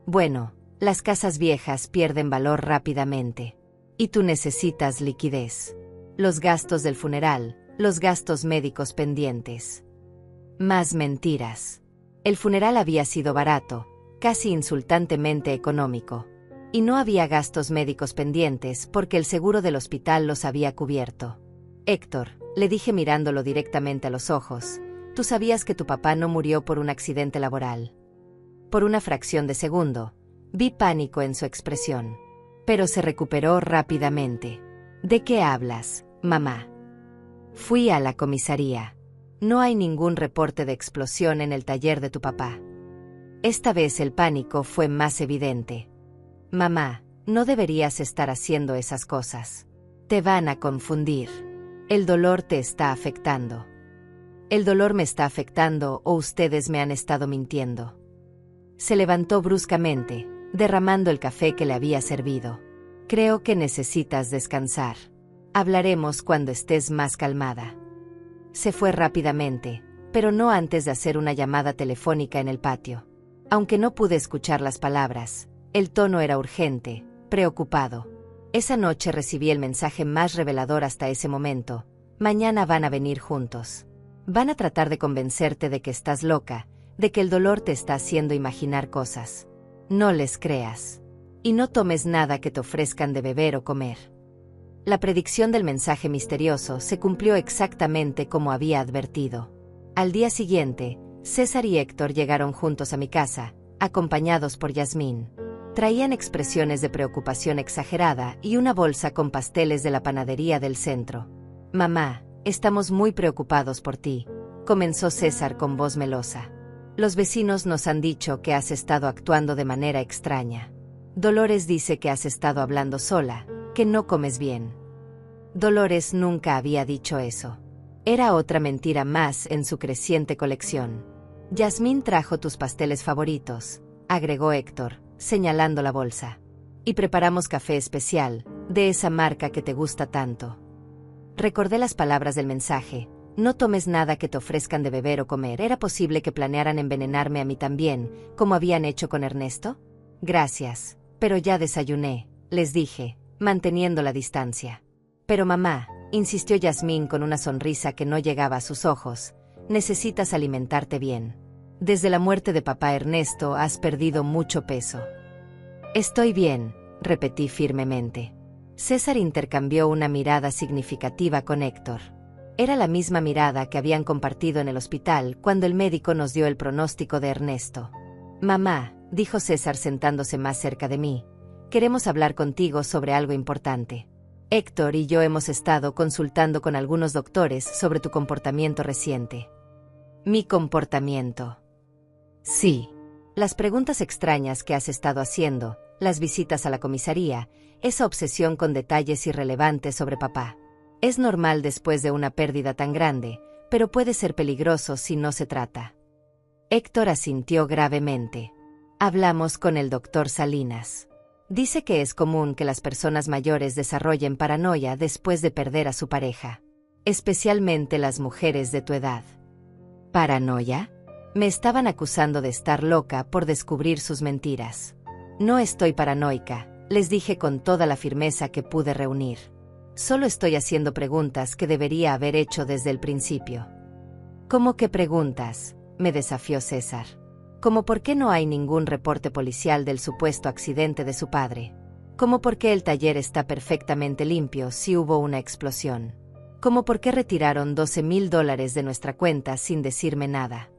S1: Bueno, las casas viejas pierden valor rápidamente. Y tú necesitas liquidez. Los gastos del funeral, los gastos médicos pendientes. Más mentiras. El funeral había sido barato, casi insultantemente económico. Y no había gastos médicos pendientes porque el seguro del hospital los había cubierto. Héctor, le dije mirándolo directamente a los ojos, tú sabías que tu papá no murió por un accidente laboral. Por una fracción de segundo, vi pánico en su expresión. Pero se recuperó rápidamente. ¿De qué hablas, mamá? Fui a la comisaría. No hay ningún reporte de explosión en el taller de tu papá. Esta vez el pánico fue más evidente. Mamá, no deberías estar haciendo esas cosas. Te van a confundir. El dolor te está afectando. El dolor me está afectando o ustedes me han estado mintiendo. Se levantó bruscamente, derramando el café que le había servido. Creo que necesitas descansar. Hablaremos cuando estés más calmada. Se fue rápidamente, pero no antes de hacer una llamada telefónica en el patio. Aunque no pude escuchar las palabras, el tono era urgente, preocupado. Esa noche recibí el mensaje más revelador hasta ese momento. Mañana van a venir juntos. Van a tratar de convencerte de que estás loca, de que el dolor te está haciendo imaginar cosas. No les creas. Y no tomes nada que te ofrezcan de beber o comer. La predicción del mensaje misterioso se cumplió exactamente como había advertido. Al día siguiente, César y Héctor llegaron juntos a mi casa, acompañados por Yasmín. Traían expresiones de preocupación exagerada y una bolsa con pasteles de la panadería del centro. «Mamá, estamos muy preocupados por ti», comenzó César con voz melosa. «Los vecinos nos han dicho que has estado actuando de manera extraña. Dolores dice que has estado hablando sola, que no comes bien». Dolores nunca había dicho eso. Era otra mentira más en su creciente colección. «Yasmín trajo tus pasteles favoritos», agregó Héctor, señalando la bolsa. «Y preparamos café especial, de esa marca que te gusta tanto». Recordé las palabras del mensaje. «No tomes nada que te ofrezcan de beber o comer». ¿Era posible que planearan envenenarme a mí también, como habían hecho con Ernesto? «Gracias, pero ya desayuné», les dije, manteniendo la distancia. «Pero mamá», insistió Yasmín con una sonrisa que no llegaba a sus ojos, «necesitas alimentarte bien. Desde la muerte de papá Ernesto has perdido mucho peso». «Estoy bien», repetí firmemente. César intercambió una mirada significativa con Héctor. Era la misma mirada que habían compartido en el hospital cuando el médico nos dio el pronóstico de Ernesto. «Mamá», dijo César sentándose más cerca de mí, «queremos hablar contigo sobre algo importante. Héctor y yo hemos estado consultando con algunos doctores sobre tu comportamiento reciente». «¿Mi comportamiento?» «Sí. Las preguntas extrañas que has estado haciendo, las visitas a la comisaría, esa obsesión con detalles irrelevantes sobre papá. Es normal después de una pérdida tan grande, pero puede ser peligroso si no se trata». Héctor asintió gravemente. «Hablamos con el doctor Salinas. Dice que es común que las personas mayores desarrollen paranoia después de perder a su pareja, especialmente las mujeres de tu edad». «¿Paranoia?» Me estaban acusando de estar loca por descubrir sus mentiras. «No estoy paranoica», les dije con toda la firmeza que pude reunir. «Solo estoy haciendo preguntas que debería haber hecho desde el principio». «¿Cómo que preguntas?», me desafió César. «¿Cómo por qué no hay ningún reporte policial del supuesto accidente de su padre? ¿Cómo por qué el taller está perfectamente limpio si hubo una explosión? ¿Cómo por qué retiraron $12,000 de nuestra cuenta sin decirme nada?».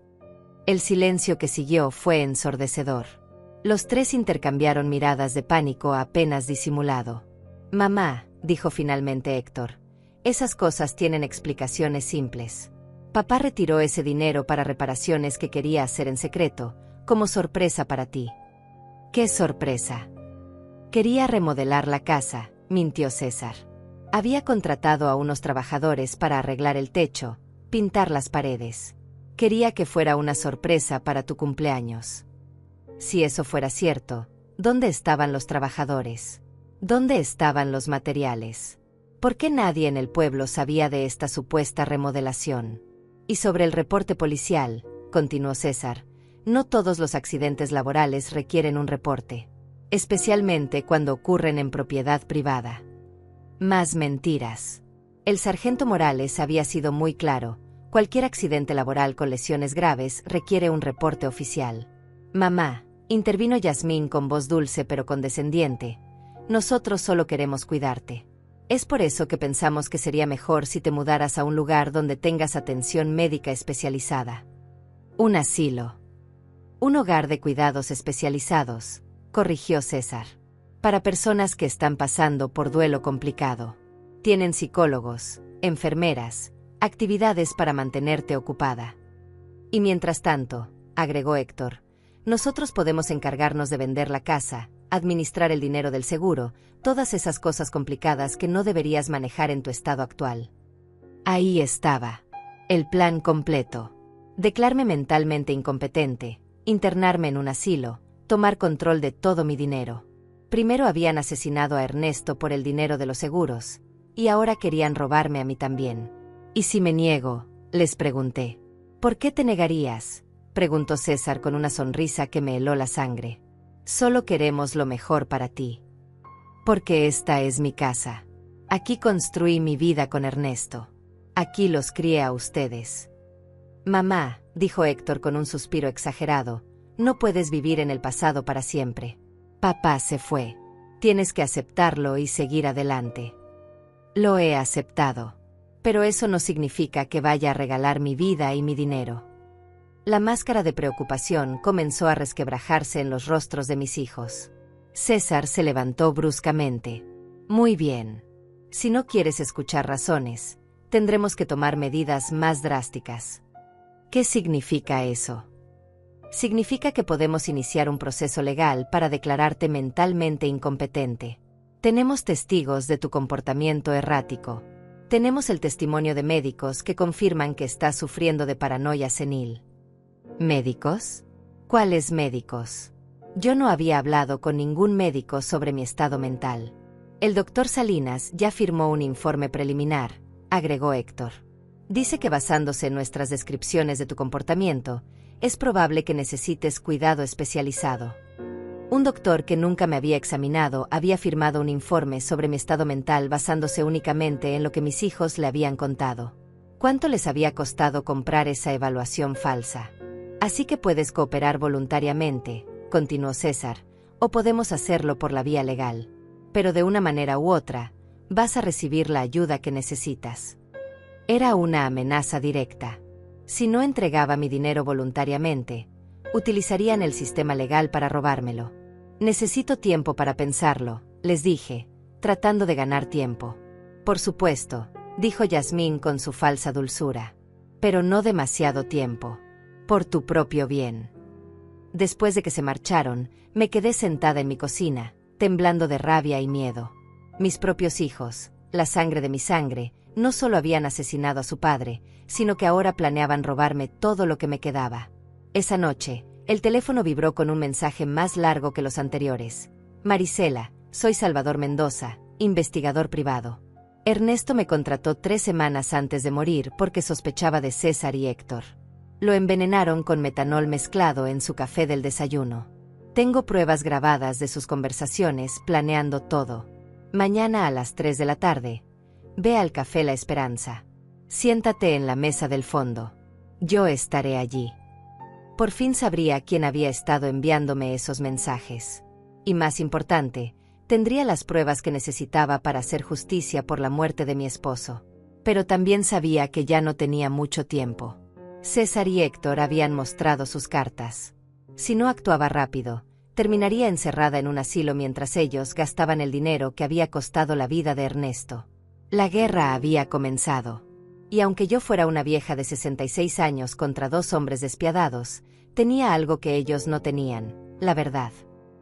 S1: El silencio que siguió fue ensordecedor. Los tres intercambiaron miradas de pánico apenas disimulado. «Mamá», dijo finalmente Héctor, «esas cosas tienen explicaciones simples. Papá retiró ese dinero para reparaciones que quería hacer en secreto, como sorpresa para ti». «¿Qué sorpresa?» «Quería remodelar la casa», mintió César. «Había contratado a unos trabajadores para arreglar el techo, pintar las paredes. Quería que fuera una sorpresa para tu cumpleaños». Si eso fuera cierto, ¿dónde estaban los trabajadores? ¿Dónde estaban los materiales? ¿Por qué nadie en el pueblo sabía de esta supuesta remodelación? «Y sobre el reporte policial», continuó César, «no todos los accidentes laborales requieren un reporte, especialmente cuando ocurren en propiedad privada». Más mentiras. El sargento Morales había sido muy claro: cualquier accidente laboral con lesiones graves requiere un reporte oficial. «Mamá», intervino Yasmín con voz dulce pero condescendiente, «nosotros solo queremos cuidarte. Es por eso que pensamos que sería mejor si te mudaras a un lugar donde tengas atención médica especializada». «Un asilo». «Un hogar de cuidados especializados», corrigió César. «Para personas que están pasando por duelo complicado. Tienen psicólogos, enfermeras, actividades para mantenerte ocupada». «Y mientras tanto», agregó Héctor, «nosotros podemos encargarnos de vender la casa, administrar el dinero del seguro, todas esas cosas complicadas que no deberías manejar en tu estado actual». Ahí estaba. El plan completo. Declararme mentalmente incompetente, internarme en un asilo, tomar control de todo mi dinero. Primero habían asesinado a Ernesto por el dinero de los seguros, y ahora querían robarme a mí también. «¿Y si me niego?», les pregunté. «¿Por qué te negarías?», preguntó César con una sonrisa que me heló la sangre. «Solo queremos lo mejor para ti. Porque esta es mi casa. Aquí construí mi vida con Ernesto. Aquí los crié a ustedes. Mamá, dijo Héctor con un suspiro exagerado, no puedes vivir en el pasado para siempre. Papá se fue. Tienes que aceptarlo y seguir adelante. Lo he aceptado. Pero eso no significa que vaya a regalar mi vida y mi dinero. La máscara de preocupación comenzó a resquebrajarse en los rostros de mis hijos. César se levantó bruscamente. Muy bien. Si no quieres escuchar razones, tendremos que tomar medidas más drásticas. ¿Qué significa eso? Significa que podemos iniciar un proceso legal para declararte mentalmente incompetente. Tenemos testigos de tu comportamiento errático. Tenemos el testimonio de médicos que confirman que estás sufriendo de paranoia senil. ¿Médicos? ¿Cuáles médicos? Yo no había hablado con ningún médico sobre mi estado mental. El doctor Salinas ya firmó un informe preliminar, agregó Héctor. Dice que basándose en nuestras descripciones de tu comportamiento, es probable que necesites cuidado especializado. Un doctor que nunca me había examinado había firmado un informe sobre mi estado mental basándose únicamente en lo que mis hijos le habían contado. ¿Cuánto les había costado comprar esa evaluación falsa? Así que puedes cooperar voluntariamente, continuó César, o podemos hacerlo por la vía legal. Pero de una manera u otra, vas a recibir la ayuda que necesitas. Era una amenaza directa. Si no entregaba mi dinero voluntariamente, utilizarían el sistema legal para robármelo. Necesito tiempo para pensarlo, les dije, tratando de ganar tiempo. Por supuesto, dijo Yasmín con su falsa dulzura. Pero no demasiado tiempo. Por tu propio bien. Después de que se marcharon, me quedé sentada en mi cocina, temblando de rabia y miedo. Mis propios hijos, la sangre de mi sangre, no solo habían asesinado a su padre, sino que ahora planeaban robarme todo lo que me quedaba. Esa noche, el teléfono vibró con un mensaje más largo que los anteriores. Marisela, soy Salvador Mendoza, investigador privado. Ernesto me contrató 3 semanas antes de morir porque sospechaba de César y Héctor. Lo envenenaron con metanol mezclado en su café del desayuno. Tengo pruebas grabadas de sus conversaciones planeando todo. Mañana a las 3 de la tarde. Ve al Café La Esperanza. Siéntate en la mesa del fondo. Yo estaré allí. Por fin sabría quién había estado enviándome esos mensajes. Y más importante, tendría las pruebas que necesitaba para hacer justicia por la muerte de mi esposo. Pero también sabía que ya no tenía mucho tiempo. César y Héctor habían mostrado sus cartas. Si no actuaba rápido, terminaría encerrada en un asilo mientras ellos gastaban el dinero que había costado la vida de Ernesto. La guerra había comenzado. Y aunque yo fuera una vieja de 66 años contra 2 hombres despiadados, tenía algo que ellos no tenían, la verdad.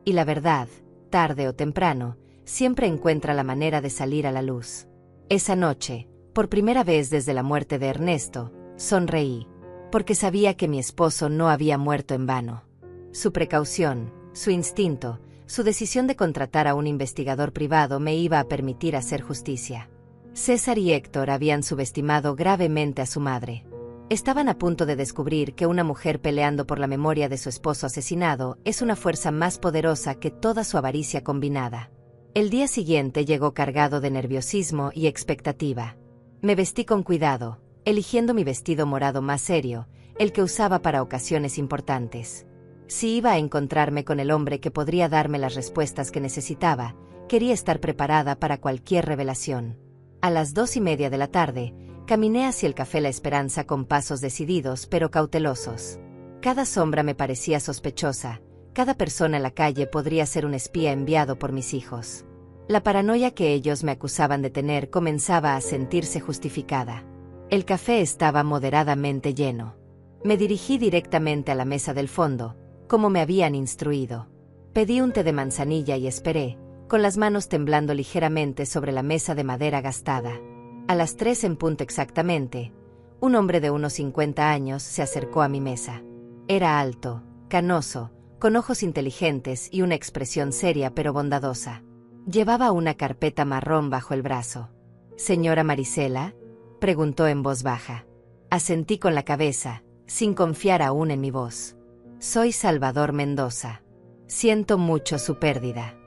S1: Y la verdad, tarde o temprano, siempre encuentra la manera de salir a la luz. Esa noche, por primera vez desde la muerte de Ernesto, sonreí, porque sabía que mi esposo no había muerto en vano. Su precaución, su instinto, su decisión de contratar a un investigador privado me iba a permitir hacer justicia. César y Héctor habían subestimado gravemente a su madre. Estaban a punto de descubrir que una mujer peleando por la memoria de su esposo asesinado es una fuerza más poderosa que toda su avaricia combinada. El día siguiente llegó cargado de nerviosismo y expectativa. Me vestí con cuidado, eligiendo mi vestido morado más serio, el que usaba para ocasiones importantes. Si iba a encontrarme con el hombre que podría darme las respuestas que necesitaba, quería estar preparada para cualquier revelación. A las 2:30 de la tarde, caminé hacia el Café La Esperanza con pasos decididos pero cautelosos. Cada sombra me parecía sospechosa, cada persona en la calle podría ser un espía enviado por mis hijos. La paranoia que ellos me acusaban de tener comenzaba a sentirse justificada. El café estaba moderadamente lleno. Me dirigí directamente a la mesa del fondo, como me habían instruido. Pedí un té de manzanilla y esperé, con las manos temblando ligeramente sobre la mesa de madera gastada. A las 3 en punto exactamente, un hombre de unos 50 años se acercó a mi mesa. Era alto, canoso, con ojos inteligentes y una expresión seria pero bondadosa. Llevaba una carpeta marrón bajo el brazo. «¿Señora Marisela?», preguntó en voz baja. Asentí con la cabeza, sin confiar aún en mi voz. «Soy Salvador Mendoza. Siento mucho su pérdida.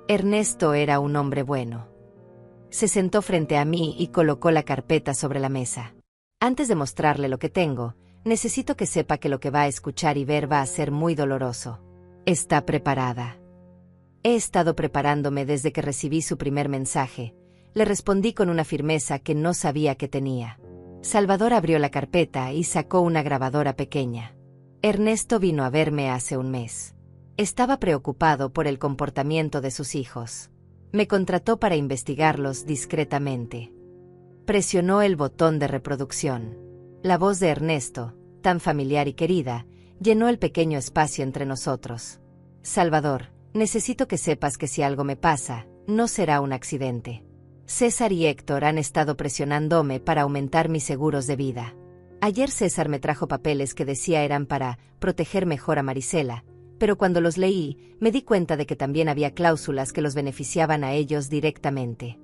S1: Ernesto era un hombre bueno». Se sentó frente a mí y colocó la carpeta sobre la mesa. Antes de mostrarle lo que tengo, necesito que sepa que lo que va a escuchar y ver va a ser muy doloroso. ¿Está preparada? He estado preparándome desde que recibí su primer mensaje. Le respondí con una firmeza que no sabía que tenía. Salvador abrió la carpeta y sacó una grabadora pequeña. Ernesto vino a verme hace un mes. Estaba preocupado por el comportamiento de sus hijos. Me contrató para investigarlos discretamente. Presionó el botón de reproducción. La voz de Ernesto, tan familiar y querida, llenó el pequeño espacio entre nosotros. Salvador, necesito que sepas que si algo me pasa, no será un accidente. César y Héctor han estado presionándome para aumentar mis seguros de vida. Ayer César me trajo papeles que decía eran para proteger mejor a Marisela, pero cuando los leí, me di cuenta de que también había cláusulas que los beneficiaban a ellos directamente.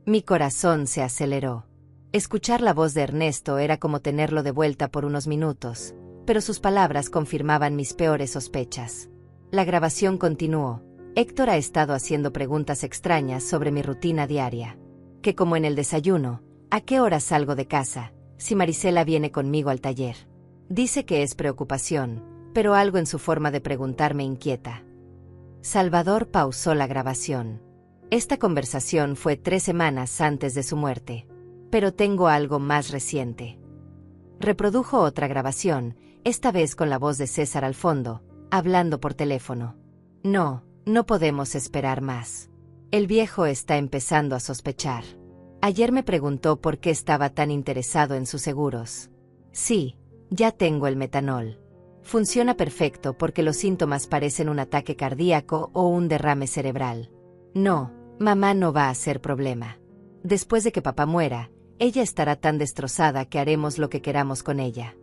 S1: Mi corazón se aceleró. Escuchar la voz de Ernesto era como tenerlo de vuelta por unos minutos, pero sus palabras confirmaban mis peores sospechas. La grabación continuó. Héctor ha estado haciendo preguntas extrañas sobre mi rutina diaria. Que como en el desayuno, ¿a qué hora salgo de casa? Si Marisela viene conmigo al taller. Dice que es preocupación, pero algo en su forma de preguntar me inquieta. Salvador pausó la grabación. Esta conversación fue 3 semanas antes de su muerte. Pero tengo algo más reciente. Reprodujo otra grabación, esta vez con la voz de César al fondo, hablando por teléfono. No podemos esperar más. El viejo está empezando a sospechar. Ayer me preguntó por qué estaba tan interesado en sus seguros. Sí, ya tengo el metanol. Funciona perfecto porque los síntomas parecen un ataque cardíaco o un derrame cerebral. No, mamá no va a ser problema. Después de que papá muera, ella estará tan destrozada que haremos lo que queramos con ella.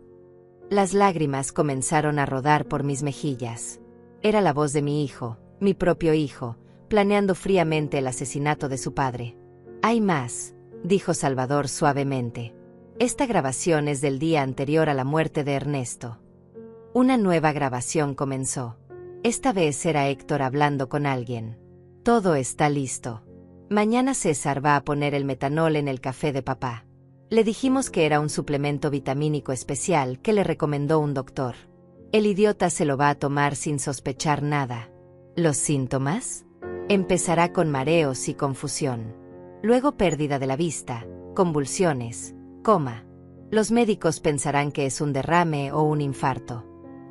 S1: Las lágrimas comenzaron a rodar por mis mejillas. Era la voz de mi hijo, mi propio hijo, planeando fríamente el asesinato de su padre. Hay más, dijo Salvador suavemente. Esta grabación es del día anterior a la muerte de Ernesto. Una nueva grabación comenzó. Esta vez era Héctor hablando con alguien. Todo está listo. Mañana César va a poner el metanol en el café de papá. Le dijimos que era un suplemento vitamínico especial que le recomendó un doctor. El idiota se lo va a tomar sin sospechar nada. ¿Los síntomas? Empezará con mareos y confusión. Luego pérdida de la vista, convulsiones, coma. Los médicos pensarán que es un derrame o un infarto.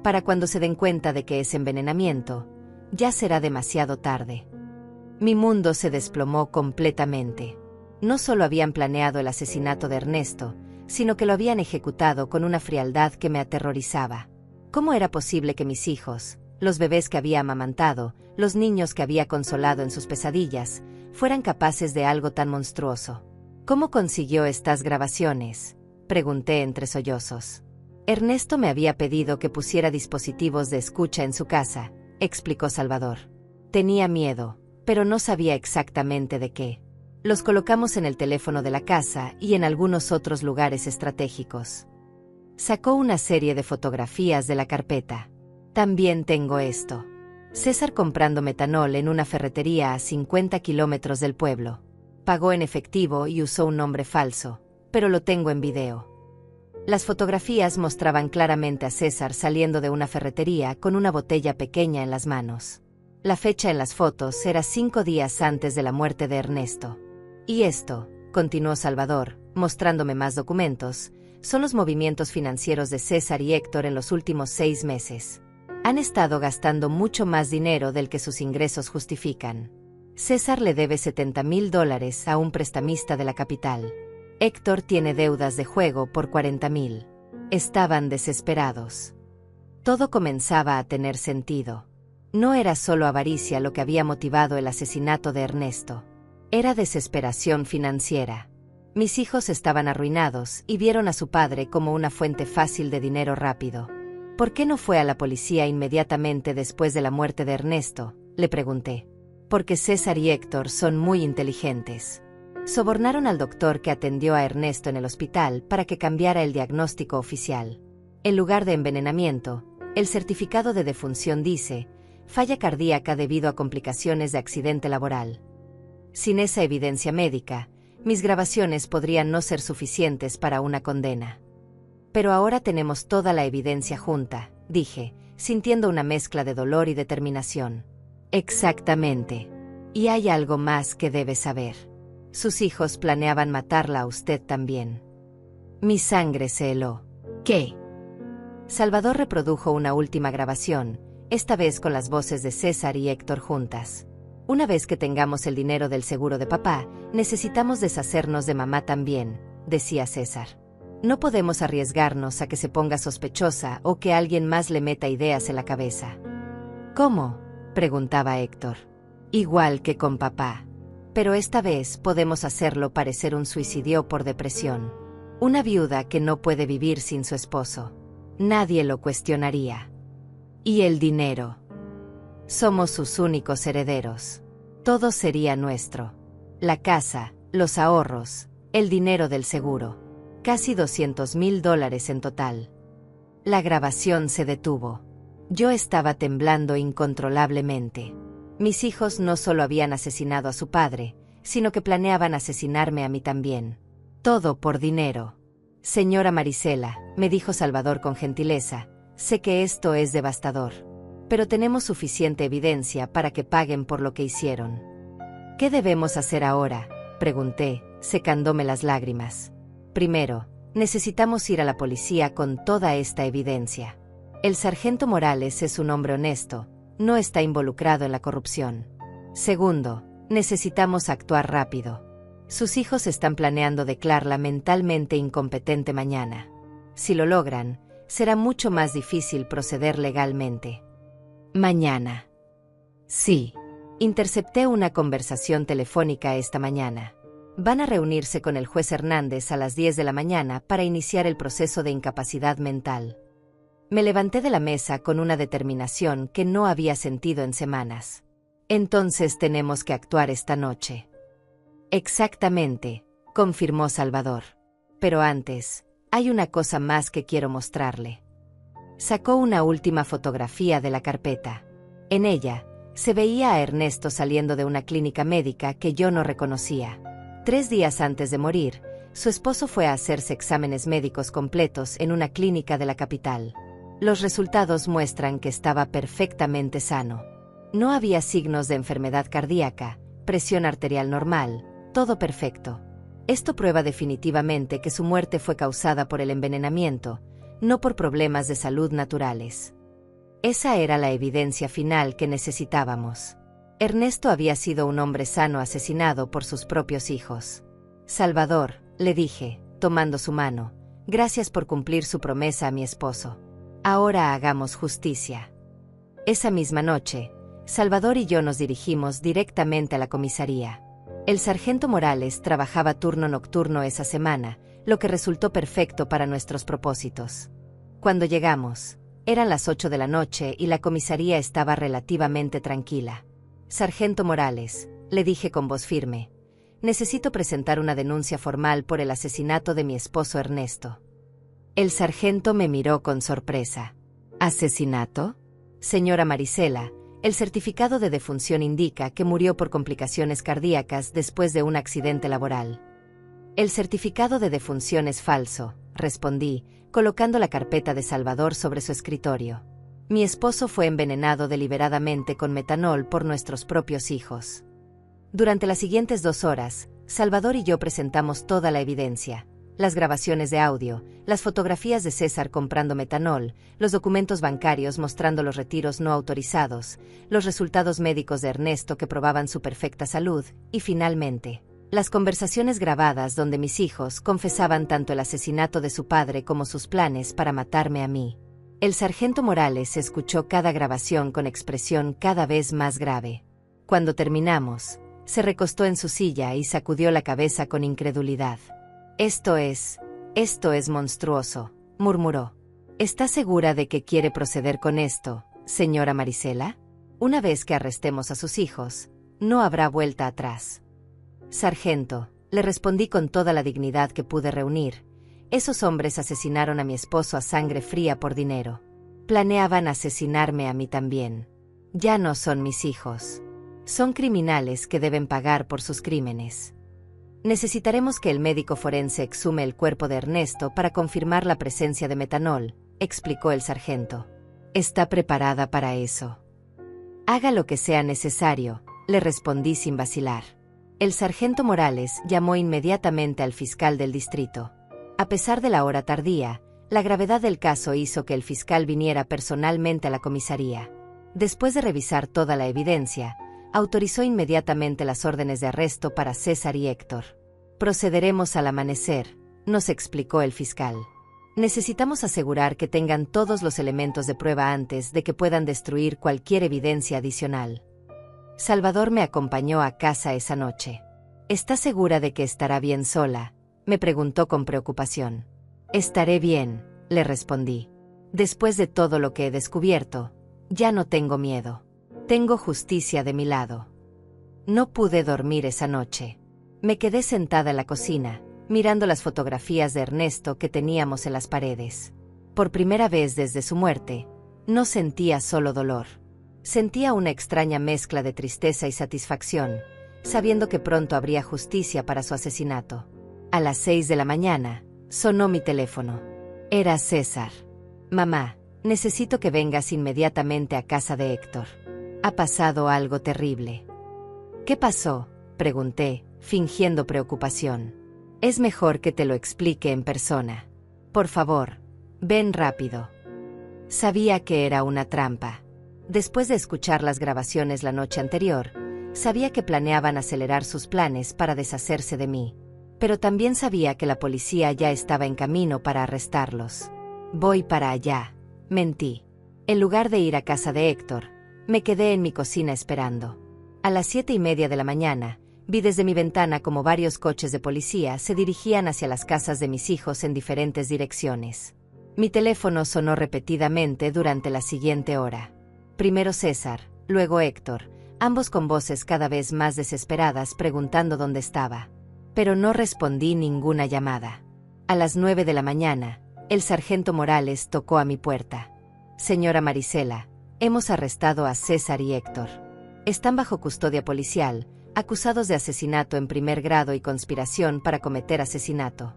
S1: Para cuando se den cuenta de que es envenenamiento, ya será demasiado tarde. Mi mundo se desplomó completamente. No solo habían planeado el asesinato de Ernesto, sino que lo habían ejecutado con una frialdad que me aterrorizaba. ¿Cómo era posible que mis hijos, los bebés que había amamantado, los niños que había consolado en sus pesadillas, fueran capaces de algo tan monstruoso? ¿Cómo consiguió estas grabaciones?, pregunté entre sollozos. Ernesto me había pedido que pusiera dispositivos de escucha en su casa, explicó Salvador. Tenía miedo, pero no sabía exactamente de qué. Los colocamos en el teléfono de la casa y en algunos otros lugares estratégicos. Sacó una serie de fotografías de la carpeta. También tengo esto. César comprando metanol en una ferretería a 50 kilómetros del pueblo. Pagó en efectivo y usó un nombre falso, pero lo tengo en video. Las fotografías mostraban claramente a César saliendo de una ferretería con una botella pequeña en las manos. La fecha en las fotos era 5 días antes de la muerte de Ernesto. Y esto, continuó Salvador, mostrándome más documentos, son los movimientos financieros de César y Héctor en los últimos 6 meses. Han estado gastando mucho más dinero del que sus ingresos justifican. César le debe $70,000 a un prestamista de la capital. Héctor tiene deudas de juego por $40,000. Estaban desesperados. Todo comenzaba a tener sentido. No era solo avaricia lo que había motivado el asesinato de Ernesto. Era desesperación financiera. Mis hijos estaban arruinados y vieron a su padre como una fuente fácil de dinero rápido. ¿Por qué no fue a la policía inmediatamente después de la muerte de Ernesto?, le pregunté. Porque César y Héctor son muy inteligentes. Sobornaron al doctor que atendió a Ernesto en el hospital para que cambiara el diagnóstico oficial. En lugar de envenenamiento, el certificado de defunción dice falla cardíaca debido a complicaciones de accidente laboral. Sin esa evidencia médica, mis grabaciones podrían no ser suficientes para una condena. Pero ahora tenemos toda la evidencia junta, dije, sintiendo una mezcla de dolor y determinación. Exactamente. Y hay algo más que debe saber. Sus hijos planeaban matarla a usted también. Mi sangre se heló. ¿Qué? Salvador reprodujo una última grabación, esta vez con las voces de César y Héctor juntas. Una vez que tengamos el dinero del seguro de papá, necesitamos deshacernos de mamá también, decía César. No podemos arriesgarnos a que se ponga sospechosa o que alguien más le meta ideas en la cabeza. ¿Cómo?, preguntaba Héctor. Igual que con papá. Pero esta vez podemos hacerlo parecer un suicidio por depresión. Una viuda que no puede vivir sin su esposo. Nadie lo cuestionaría. ¿Y el dinero? Somos sus únicos herederos. Todo sería nuestro. La casa, los ahorros, el dinero del seguro. Casi $200,000 en total. La grabación se detuvo. Yo estaba temblando incontrolablemente. Mis hijos no solo habían asesinado a su padre, sino que planeaban asesinarme a mí también. Todo por dinero. Señora Marisela, me dijo Salvador con gentileza, sé que esto es devastador. Pero tenemos suficiente evidencia para que paguen por lo que hicieron. ¿Qué debemos hacer ahora?, pregunté, secándome las lágrimas. Primero, necesitamos ir a la policía con toda esta evidencia. El sargento Morales es un hombre honesto, no está involucrado en la corrupción. Segundo, necesitamos actuar rápido. Sus hijos están planeando declararla mentalmente incompetente mañana. Si lo logran, será mucho más difícil proceder legalmente. Mañana. Sí. Intercepté una conversación telefónica esta mañana. Van a reunirse con el juez Hernández a las 10 de la mañana para iniciar el proceso de incapacidad mental. Me levanté de la mesa con una determinación que no había sentido en semanas. Entonces tenemos que actuar esta noche. Exactamente, confirmó Salvador. Pero antes, hay una cosa más que quiero mostrarle. Sacó una última fotografía de la carpeta. En ella, se veía a Ernesto saliendo de una clínica médica que yo no reconocía. 3 días antes de morir, su esposo fue a hacerse exámenes médicos completos en una clínica de la capital. Los resultados muestran que estaba perfectamente sano. No había signos de enfermedad cardíaca, presión arterial normal, todo perfecto. Esto prueba definitivamente que su muerte fue causada por el envenenamiento, no por problemas de salud naturales. Esa era la evidencia final que necesitábamos. Ernesto había sido un hombre sano asesinado por sus propios hijos. Salvador, le dije, tomando su mano, gracias por cumplir su promesa a mi esposo. Ahora hagamos justicia. Esa misma noche, Salvador y yo nos dirigimos directamente a la comisaría. El sargento Morales trabajaba turno nocturno esa semana, lo que resultó perfecto para nuestros propósitos. Cuando llegamos, eran las 8 de la noche y la comisaría estaba relativamente tranquila. Sargento Morales, le dije con voz firme, necesito presentar una denuncia formal por el asesinato de mi esposo Ernesto. El sargento me miró con sorpresa. ¿Asesinato? Señora Marisela, el certificado de defunción indica que murió por complicaciones cardíacas después de un accidente laboral. El certificado de defunción es falso, respondí, colocando la carpeta de Salvador sobre su escritorio. Mi esposo fue envenenado deliberadamente con metanol por nuestros propios hijos. Durante las siguientes 2 horas, Salvador y yo presentamos toda la evidencia. Las grabaciones de audio, las fotografías de César comprando metanol, los documentos bancarios mostrando los retiros no autorizados, los resultados médicos de Ernesto que probaban su perfecta salud, y finalmente, las conversaciones grabadas donde mis hijos confesaban tanto el asesinato de su padre como sus planes para matarme a mí. El sargento Morales escuchó cada grabación con expresión cada vez más grave. Cuando terminamos, se recostó en su silla y sacudió la cabeza con incredulidad. Esto es monstruoso, murmuró. ¿Está segura de que quiere proceder con esto, señora Marisela? Una vez que arrestemos a sus hijos, no habrá vuelta atrás. Sargento, le respondí con toda la dignidad que pude reunir, esos hombres asesinaron a mi esposo a sangre fría por dinero. Planeaban asesinarme a mí también. Ya no son mis hijos. Son criminales que deben pagar por sus crímenes. Necesitaremos que el médico forense exhume el cuerpo de Ernesto para confirmar la presencia de metanol, explicó el sargento. ¿Está preparada para eso? Haga lo que sea necesario, le respondí sin vacilar. El sargento Morales llamó inmediatamente al fiscal del distrito. A pesar de la hora tardía, la gravedad del caso hizo que el fiscal viniera personalmente a la comisaría. Después de revisar toda la evidencia, autorizó inmediatamente las órdenes de arresto para César y Héctor. Procederemos al amanecer, nos explicó el fiscal. Necesitamos asegurar que tengan todos los elementos de prueba antes de que puedan destruir cualquier evidencia adicional. Salvador me acompañó a casa esa noche. ¿Está segura de que estará bien sola?, me preguntó con preocupación. Estaré bien, le respondí. Después de todo lo que he descubierto, ya no tengo miedo. Tengo justicia de mi lado. No pude dormir esa noche. Me quedé sentada en la cocina, mirando las fotografías de Ernesto que teníamos en las paredes. Por primera vez desde su muerte, no sentía solo dolor. Sentía una extraña mezcla de tristeza y satisfacción, sabiendo que pronto habría justicia para su asesinato. A las 6 de la mañana, sonó mi teléfono. Era César. Mamá, necesito que vengas inmediatamente a casa de Héctor. Ha pasado algo terrible. ¿Qué pasó?, pregunté, fingiendo preocupación. Es mejor que te lo explique en persona. Por favor, ven rápido. Sabía que era una trampa. Después de escuchar las grabaciones la noche anterior, sabía que planeaban acelerar sus planes para deshacerse de mí. Pero también sabía que la policía ya estaba en camino para arrestarlos. Voy para allá, mentí. En lugar de ir a casa de Héctor, me quedé en mi cocina esperando. A las 7:30 de la mañana, vi desde mi ventana como varios coches de policía se dirigían hacia las casas de mis hijos en diferentes direcciones. Mi teléfono sonó repetidamente durante la siguiente hora. Primero César, luego Héctor, ambos con voces cada vez más desesperadas preguntando dónde estaba. Pero no respondí ninguna llamada. A las 9 de la mañana, el sargento Morales tocó a mi puerta. Señora Marisela, hemos arrestado a César y Héctor. Están bajo custodia policial, acusados de asesinato en primer grado y conspiración para cometer asesinato.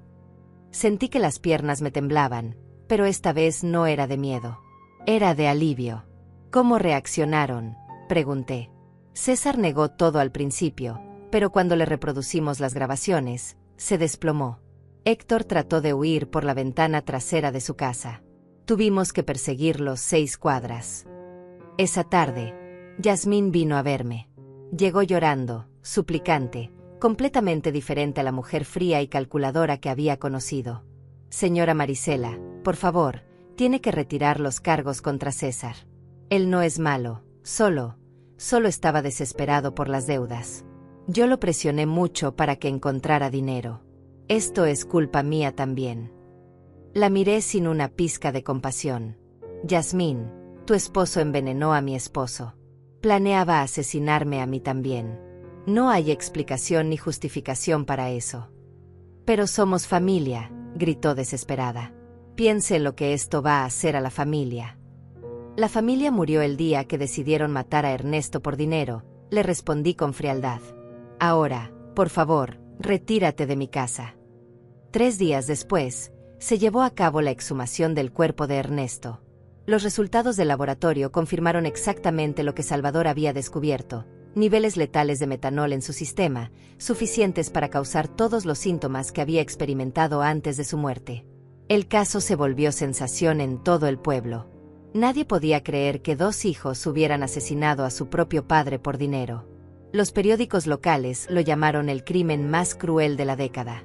S1: Sentí que las piernas me temblaban, pero esta vez no era de miedo. Era de alivio. ¿Cómo reaccionaron?, pregunté. César negó todo al principio, pero cuando le reproducimos las grabaciones, se desplomó. Héctor trató de huir por la ventana trasera de su casa. Tuvimos que perseguirlos 6 cuadras. Esa tarde, Yasmín vino a verme. Llegó llorando, suplicante, completamente diferente a la mujer fría y calculadora que había conocido. Señora Marisela, por favor, tiene que retirar los cargos contra César. Él no es malo, solo estaba desesperado por las deudas. Yo lo presioné mucho para que encontrara dinero. Esto es culpa mía también. La miré sin una pizca de compasión. Yasmín, tu esposo envenenó a mi esposo. Planeaba asesinarme a mí también. No hay explicación ni justificación para eso. Pero somos familia, gritó desesperada. Piense en lo que esto va a hacer a la familia. La familia murió el día que decidieron matar a Ernesto por dinero, le respondí con frialdad. Ahora, por favor, retírate de mi casa. 3 días después, se llevó a cabo la exhumación del cuerpo de Ernesto. Los resultados del laboratorio confirmaron exactamente lo que Salvador había descubierto: niveles letales de metanol en su sistema, suficientes para causar todos los síntomas que había experimentado antes de su muerte. El caso se volvió sensación en todo el pueblo. Nadie podía creer que 2 hijos hubieran asesinado a su propio padre por dinero. Los periódicos locales lo llamaron el crimen más cruel de la década.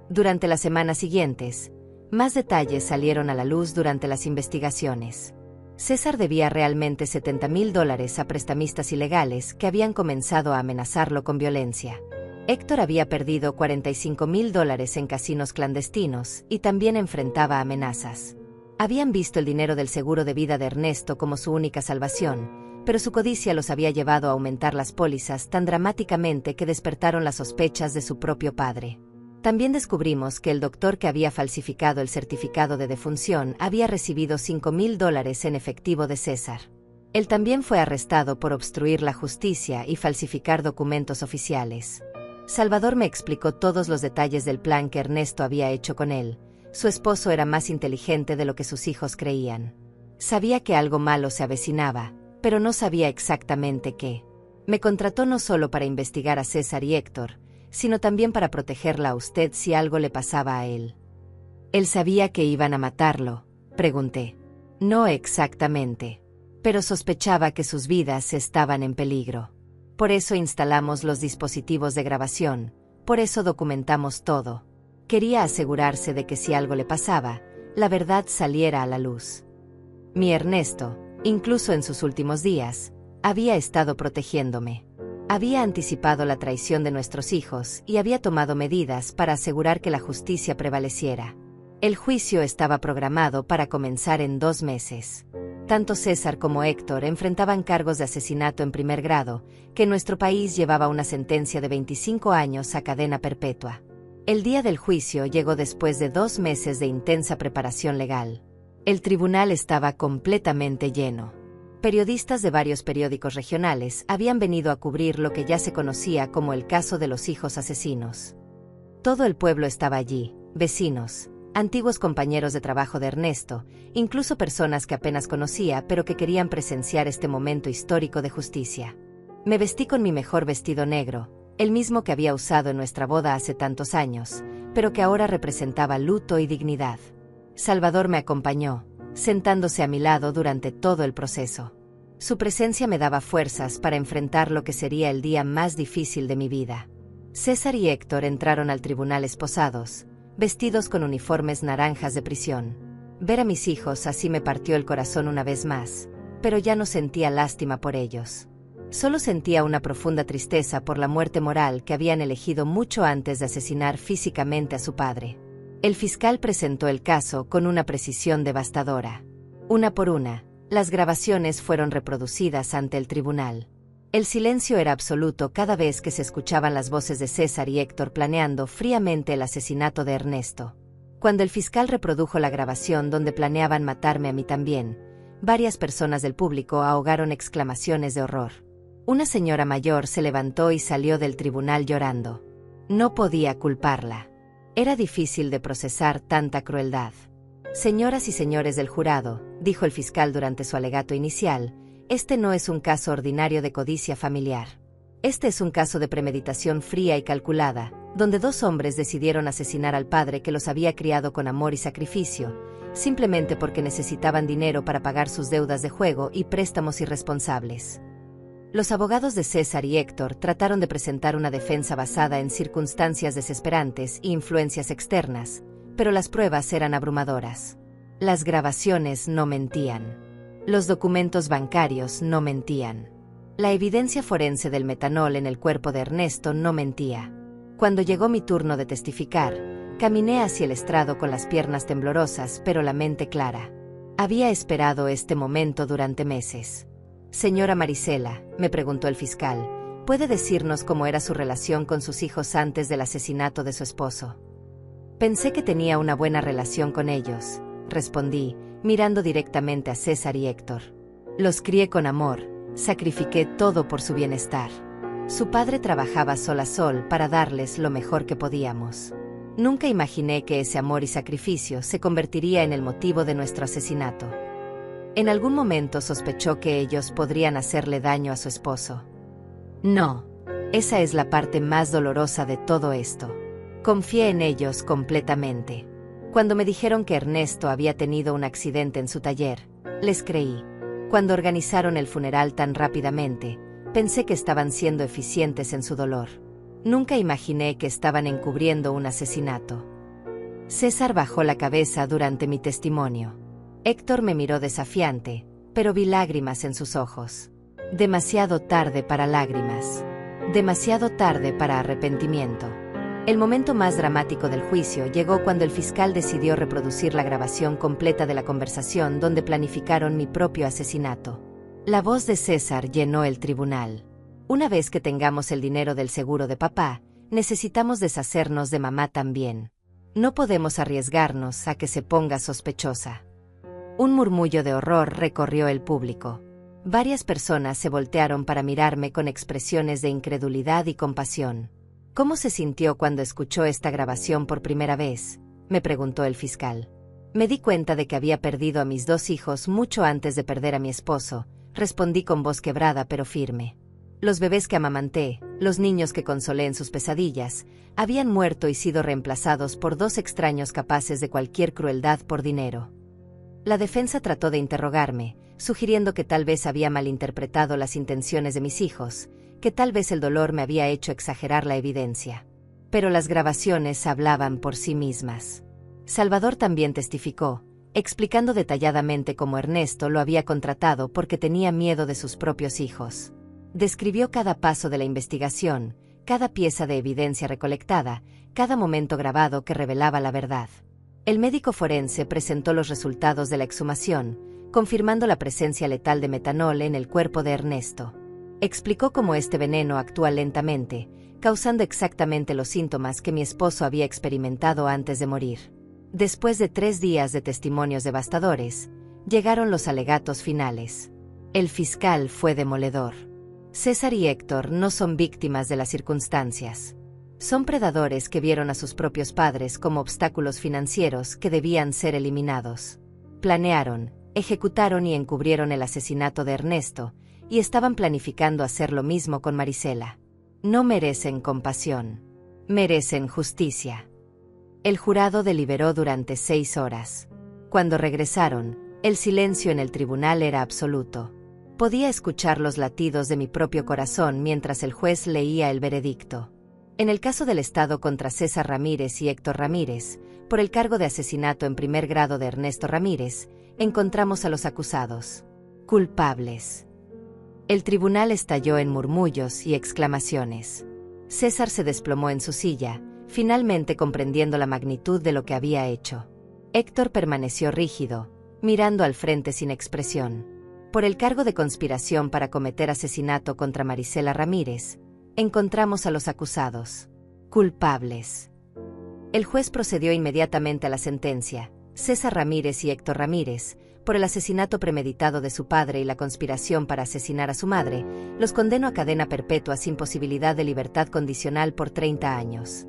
S1: Durante las semanas siguientes, más detalles salieron a la luz durante las investigaciones. César debía realmente $70,000 a prestamistas ilegales que habían comenzado a amenazarlo con violencia. Héctor había perdido $45,000 en casinos clandestinos y también enfrentaba amenazas. Habían visto el dinero del seguro de vida de Ernesto como su única salvación, pero su codicia los había llevado a aumentar las pólizas tan dramáticamente que despertaron las sospechas de su propio padre. También descubrimos que el doctor que había falsificado el certificado de defunción había recibido $5,000 en efectivo de César. Él también fue arrestado por obstruir la justicia y falsificar documentos oficiales. Salvador me explicó todos los detalles del plan que Ernesto había hecho con él. Su esposo era más inteligente de lo que sus hijos creían. Sabía que algo malo se avecinaba, pero no sabía exactamente qué. Me contrató no solo para investigar a César y Héctor, sino también para protegerla a usted si algo le pasaba a él. ¿Él sabía que iban a matarlo?, pregunté. No exactamente, pero sospechaba que sus vidas estaban en peligro. Por eso instalamos los dispositivos de grabación, por eso documentamos todo. Quería asegurarse de que si algo le pasaba, la verdad saliera a la luz. Mi Ernesto, incluso en sus últimos días, había estado protegiéndome. Había anticipado la traición de nuestros hijos y había tomado medidas para asegurar que la justicia prevaleciera. El juicio estaba programado para comenzar en 2 meses. Tanto César como Héctor enfrentaban cargos de asesinato en primer grado, que en nuestro país llevaba una sentencia de 25 años a cadena perpetua. El día del juicio llegó después de 2 meses de intensa preparación legal. El tribunal estaba completamente lleno. Periodistas de varios periódicos regionales habían venido a cubrir lo que ya se conocía como el caso de los hijos asesinos. Todo el pueblo estaba allí, vecinos, antiguos compañeros de trabajo de Ernesto, incluso personas que apenas conocía pero que querían presenciar este momento histórico de justicia. Me vestí con mi mejor vestido negro, el mismo que había usado en nuestra boda hace tantos años, pero que ahora representaba luto y dignidad. Salvador me acompañó, sentándose a mi lado durante todo el proceso. Su presencia me daba fuerzas para enfrentar lo que sería el día más difícil de mi vida. César y Héctor entraron al tribunal esposados, vestidos con uniformes naranjas de prisión. Ver a mis hijos así me partió el corazón una vez más, pero ya no sentía lástima por ellos. Solo sentía una profunda tristeza por la muerte moral que habían elegido mucho antes de asesinar físicamente a su padre. El fiscal presentó el caso con una precisión devastadora. Una por una, las grabaciones fueron reproducidas ante el tribunal. El silencio era absoluto cada vez que se escuchaban las voces de César y Héctor planeando fríamente el asesinato de Ernesto. Cuando el fiscal reprodujo la grabación donde planeaban matarme a mí también, varias personas del público ahogaron exclamaciones de horror. Una señora mayor se levantó y salió del tribunal llorando. No podía culparla. Era difícil de procesar tanta crueldad. Señoras y señores del jurado, dijo el fiscal durante su alegato inicial, este no es un caso ordinario de codicia familiar. Este es un caso de premeditación fría y calculada, donde 2 hombres decidieron asesinar al padre que los había criado con amor y sacrificio, simplemente porque necesitaban dinero para pagar sus deudas de juego y préstamos irresponsables. Los abogados de César y Héctor trataron de presentar una defensa basada en circunstancias desesperantes e influencias externas, pero las pruebas eran abrumadoras. Las grabaciones no mentían. Los documentos bancarios no mentían. La evidencia forense del metanol en el cuerpo de Ernesto no mentía. Cuando llegó mi turno de testificar, caminé hacia el estrado con las piernas temblorosas pero la mente clara. Había esperado este momento durante meses. Señora Marisela, me preguntó el fiscal, ¿puede decirnos cómo era su relación con sus hijos antes del asesinato de su esposo? Pensé que tenía una buena relación con ellos, respondí, mirando directamente a César y Héctor. Los crié con amor, sacrifiqué todo por su bienestar. Su padre trabajaba sol a sol para darles lo mejor que podíamos. Nunca imaginé que ese amor y sacrificio se convertiría en el motivo de nuestro asesinato. En algún momento sospechó que ellos podrían hacerle daño a su esposo. No, esa es la parte más dolorosa de todo esto. Confié en ellos completamente. Cuando me dijeron que Ernesto había tenido un accidente en su taller, les creí. Cuando organizaron el funeral tan rápidamente, pensé que estaban siendo eficientes en su dolor. Nunca imaginé que estaban encubriendo un asesinato. César bajó la cabeza durante mi testimonio. Héctor me miró desafiante, pero vi lágrimas en sus ojos. Demasiado tarde para lágrimas. Demasiado tarde para arrepentimiento. El momento más dramático del juicio llegó cuando el fiscal decidió reproducir la grabación completa de la conversación donde planificaron mi propio asesinato. La voz de César llenó el tribunal. Una vez que tengamos el dinero del seguro de papá, necesitamos deshacernos de mamá también. No podemos arriesgarnos a que se ponga sospechosa. Un murmullo de horror recorrió el público. Varias personas se voltearon para mirarme con expresiones de incredulidad y compasión. ¿Cómo se sintió cuando escuchó esta grabación por primera vez?, me preguntó el fiscal. Me di cuenta de que había perdido a mis 2 hijos mucho antes de perder a mi esposo, respondí con voz quebrada pero firme. Los bebés que amamanté, los niños que consolé en sus pesadillas, habían muerto y sido reemplazados por 2 extraños capaces de cualquier crueldad por dinero. La defensa trató de interrogarme, sugiriendo que tal vez había malinterpretado las intenciones de mis hijos, que tal vez el dolor me había hecho exagerar la evidencia. Pero las grabaciones hablaban por sí mismas. Salvador también testificó, explicando detalladamente cómo Ernesto lo había contratado porque tenía miedo de sus propios hijos. Describió cada paso de la investigación, cada pieza de evidencia recolectada, cada momento grabado que revelaba la verdad. El médico forense presentó los resultados de la exhumación, confirmando la presencia letal de metanol en el cuerpo de Ernesto. Explicó cómo este veneno actúa lentamente, causando exactamente los síntomas que mi esposo había experimentado antes de morir. Después de 3 días de testimonios devastadores, llegaron los alegatos finales. El fiscal fue demoledor. César y Héctor no son víctimas de las circunstancias. Son predadores que vieron a sus propios padres como obstáculos financieros que debían ser eliminados. Planearon, ejecutaron y encubrieron el asesinato de Ernesto, y estaban planificando hacer lo mismo con Marisela. No merecen compasión. Merecen justicia. El jurado deliberó durante 6 horas. Cuando regresaron, el silencio en el tribunal era absoluto. Podía escuchar los latidos de mi propio corazón mientras el juez leía el veredicto. En el caso del Estado contra César Ramírez y Héctor Ramírez, por el cargo de asesinato en primer grado de Ernesto Ramírez, encontramos a los acusados culpables. El tribunal estalló en murmullos y exclamaciones. César se desplomó en su silla, finalmente comprendiendo la magnitud de lo que había hecho. Héctor permaneció rígido, mirando al frente sin expresión. Por el cargo de conspiración para cometer asesinato contra Marisela Ramírez, encontramos a los acusados culpables. El juez procedió inmediatamente a la sentencia. César Ramírez y Héctor Ramírez, por el asesinato premeditado de su padre y la conspiración para asesinar a su madre, los condenó a cadena perpetua sin posibilidad de libertad condicional por 30 años.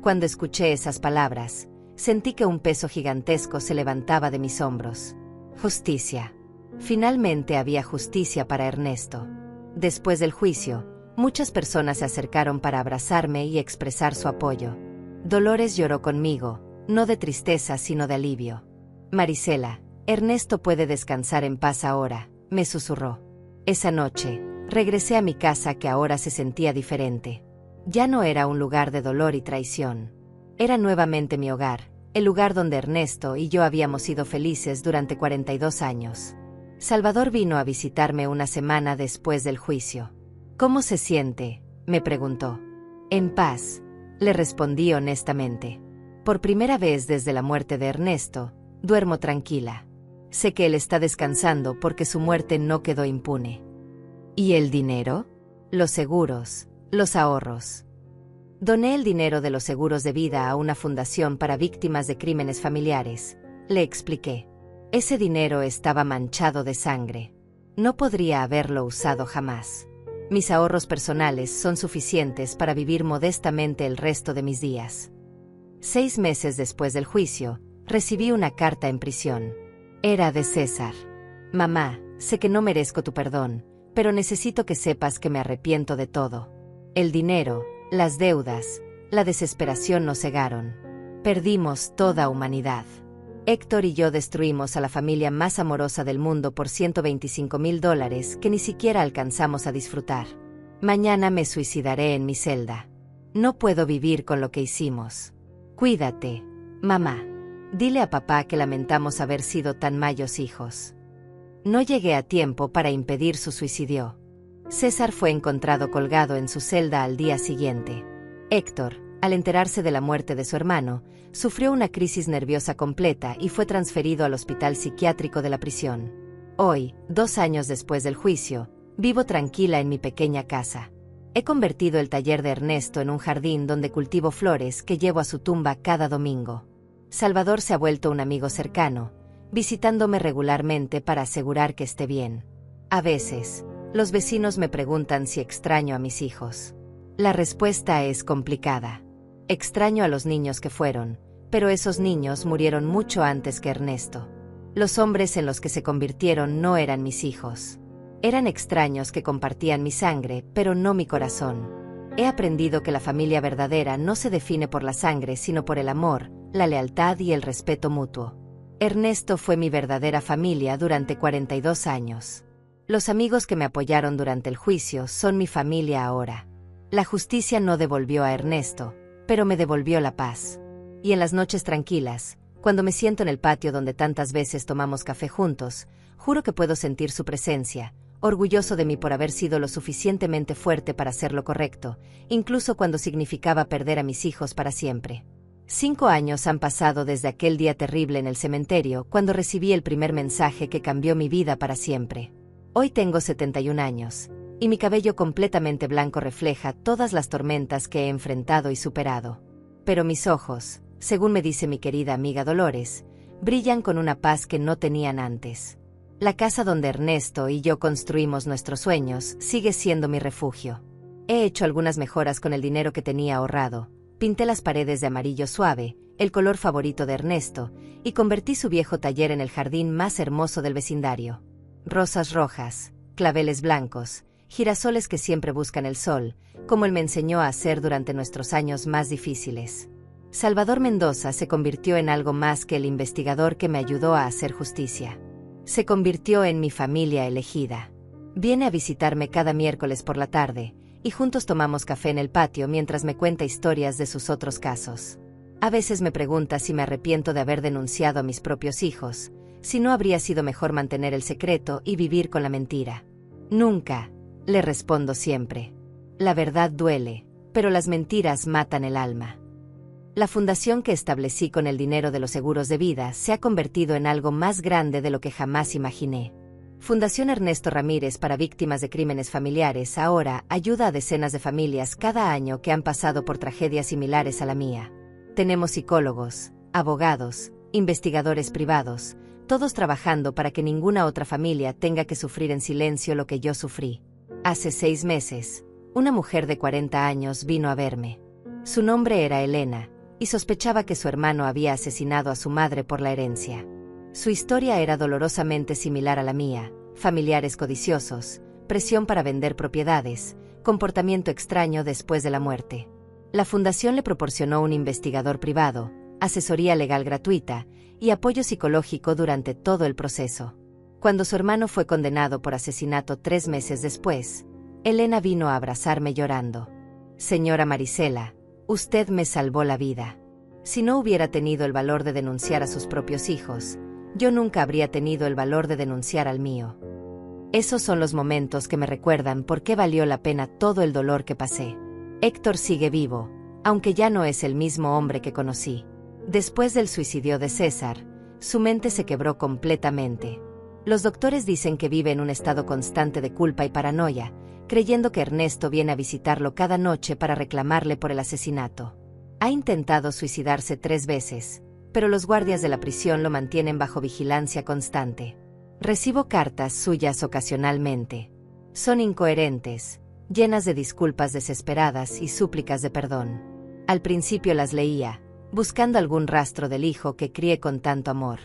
S1: Cuando escuché esas palabras, sentí que un peso gigantesco se levantaba de mis hombros. Justicia. Finalmente había justicia para Ernesto. Después del juicio, muchas personas se acercaron para abrazarme y expresar su apoyo. Dolores lloró conmigo, no de tristeza sino de alivio. Marisela, Ernesto puede descansar en paz ahora, me susurró. Esa noche, regresé a mi casa que ahora se sentía diferente. Ya no era un lugar de dolor y traición. Era nuevamente mi hogar, el lugar donde Ernesto y yo habíamos sido felices durante 42 años. Salvador vino a visitarme una semana después del juicio. ¿Cómo se siente?, me preguntó. En paz, le respondí honestamente. Por primera vez desde la muerte de Ernesto, duermo tranquila. Sé que él está descansando porque su muerte no quedó impune. ¿Y el dinero? Los seguros, los ahorros. Doné el dinero de los seguros de vida a una fundación para víctimas de crímenes familiares, le expliqué. Ese dinero estaba manchado de sangre. No podría haberlo usado jamás. Mis ahorros personales son suficientes para vivir modestamente el resto de mis días. 6 meses después del juicio, recibí una carta en prisión. Era de César. Mamá, sé que no merezco tu perdón, pero necesito que sepas que me arrepiento de todo. El dinero, las deudas, la desesperación nos cegaron. Perdimos toda humanidad. Héctor y yo destruimos a la familia más amorosa del mundo por $125,000 que ni siquiera alcanzamos a disfrutar. Mañana me suicidaré en mi celda. No puedo vivir con lo que hicimos. Cuídate, mamá. Dile a papá que lamentamos haber sido tan malos hijos. No llegué a tiempo para impedir su suicidio. César fue encontrado colgado en su celda al día siguiente. Héctor, al enterarse de la muerte de su hermano, sufrió una crisis nerviosa completa y fue transferido al hospital psiquiátrico de la prisión. Hoy, 2 años después del juicio, vivo tranquila en mi pequeña casa. He convertido el taller de Ernesto en un jardín donde cultivo flores que llevo a su tumba cada domingo. Salvador se ha vuelto un amigo cercano, visitándome regularmente para asegurar que esté bien. A veces, los vecinos me preguntan si extraño a mis hijos. La respuesta es complicada. Extraño a los niños que fueron, pero esos niños murieron mucho antes que Ernesto. Los hombres en los que se convirtieron no eran mis hijos. Eran extraños que compartían mi sangre, pero no mi corazón. He aprendido que la familia verdadera no se define por la sangre, sino por el amor, la lealtad y el respeto mutuo. Ernesto fue mi verdadera familia durante 42 años. Los amigos que me apoyaron durante el juicio son mi familia ahora. La justicia no devolvió a Ernesto, pero me devolvió la paz. Y en las noches tranquilas, cuando me siento en el patio donde tantas veces tomamos café juntos, juro que puedo sentir su presencia, orgulloso de mí por haber sido lo suficientemente fuerte para hacer lo correcto, incluso cuando significaba perder a mis hijos para siempre. 5 años han pasado desde aquel día terrible en el cementerio, cuando recibí el primer mensaje que cambió mi vida para siempre. Hoy tengo 71 años, y mi cabello completamente blanco refleja todas las tormentas que he enfrentado y superado. Pero mis ojos, según me dice mi querida amiga Dolores, brillan con una paz que no tenían antes. La casa donde Ernesto y yo construimos nuestros sueños sigue siendo mi refugio. He hecho algunas mejoras con el dinero que tenía ahorrado, pinté las paredes de amarillo suave, el color favorito de Ernesto, y convertí su viejo taller en el jardín más hermoso del vecindario. Rosas rojas, claveles blancos, girasoles que siempre buscan el sol, como él me enseñó a hacer durante nuestros años más difíciles. Salvador Mendoza se convirtió en algo más que el investigador que me ayudó a hacer justicia. Se convirtió en mi familia elegida. Viene a visitarme cada miércoles por la tarde, y juntos tomamos café en el patio mientras me cuenta historias de sus otros casos. A veces me pregunta si me arrepiento de haber denunciado a mis propios hijos, si no habría sido mejor mantener el secreto y vivir con la mentira. Nunca, le respondo siempre. La verdad duele, pero las mentiras matan el alma. La fundación que establecí con el dinero de los seguros de vida se ha convertido en algo más grande de lo que jamás imaginé. Fundación Ernesto Ramírez para Víctimas de Crímenes Familiares ahora ayuda a decenas de familias cada año que han pasado por tragedias similares a la mía. Tenemos psicólogos, abogados, investigadores privados, todos trabajando para que ninguna otra familia tenga que sufrir en silencio lo que yo sufrí. Hace 6 meses, una mujer de 40 años vino a verme. Su nombre era Elena, y sospechaba que su hermano había asesinado a su madre por la herencia. Su historia era dolorosamente similar a la mía: familiares codiciosos, presión para vender propiedades, comportamiento extraño después de la muerte. La fundación le proporcionó un investigador privado, asesoría legal gratuita y apoyo psicológico durante todo el proceso. Cuando su hermano fue condenado por asesinato 3 meses después, Elena vino a abrazarme llorando. Señora Marisela, usted me salvó la vida. Si no hubiera tenido el valor de denunciar a sus propios hijos, yo nunca habría tenido el valor de denunciar al mío. Esos son los momentos que me recuerdan por qué valió la pena todo el dolor que pasé. Héctor sigue vivo, aunque ya no es el mismo hombre que conocí. Después del suicidio de César, su mente se quebró completamente. Los doctores dicen que vive en un estado constante de culpa y paranoia, creyendo que Ernesto viene a visitarlo cada noche para reclamarle por el asesinato. Ha intentado suicidarse 3 veces, pero los guardias de la prisión lo mantienen bajo vigilancia constante. Recibo cartas suyas ocasionalmente. Son incoherentes, llenas de disculpas desesperadas y súplicas de perdón. Al principio las leía, buscando algún rastro del hijo que crié con tanto amor.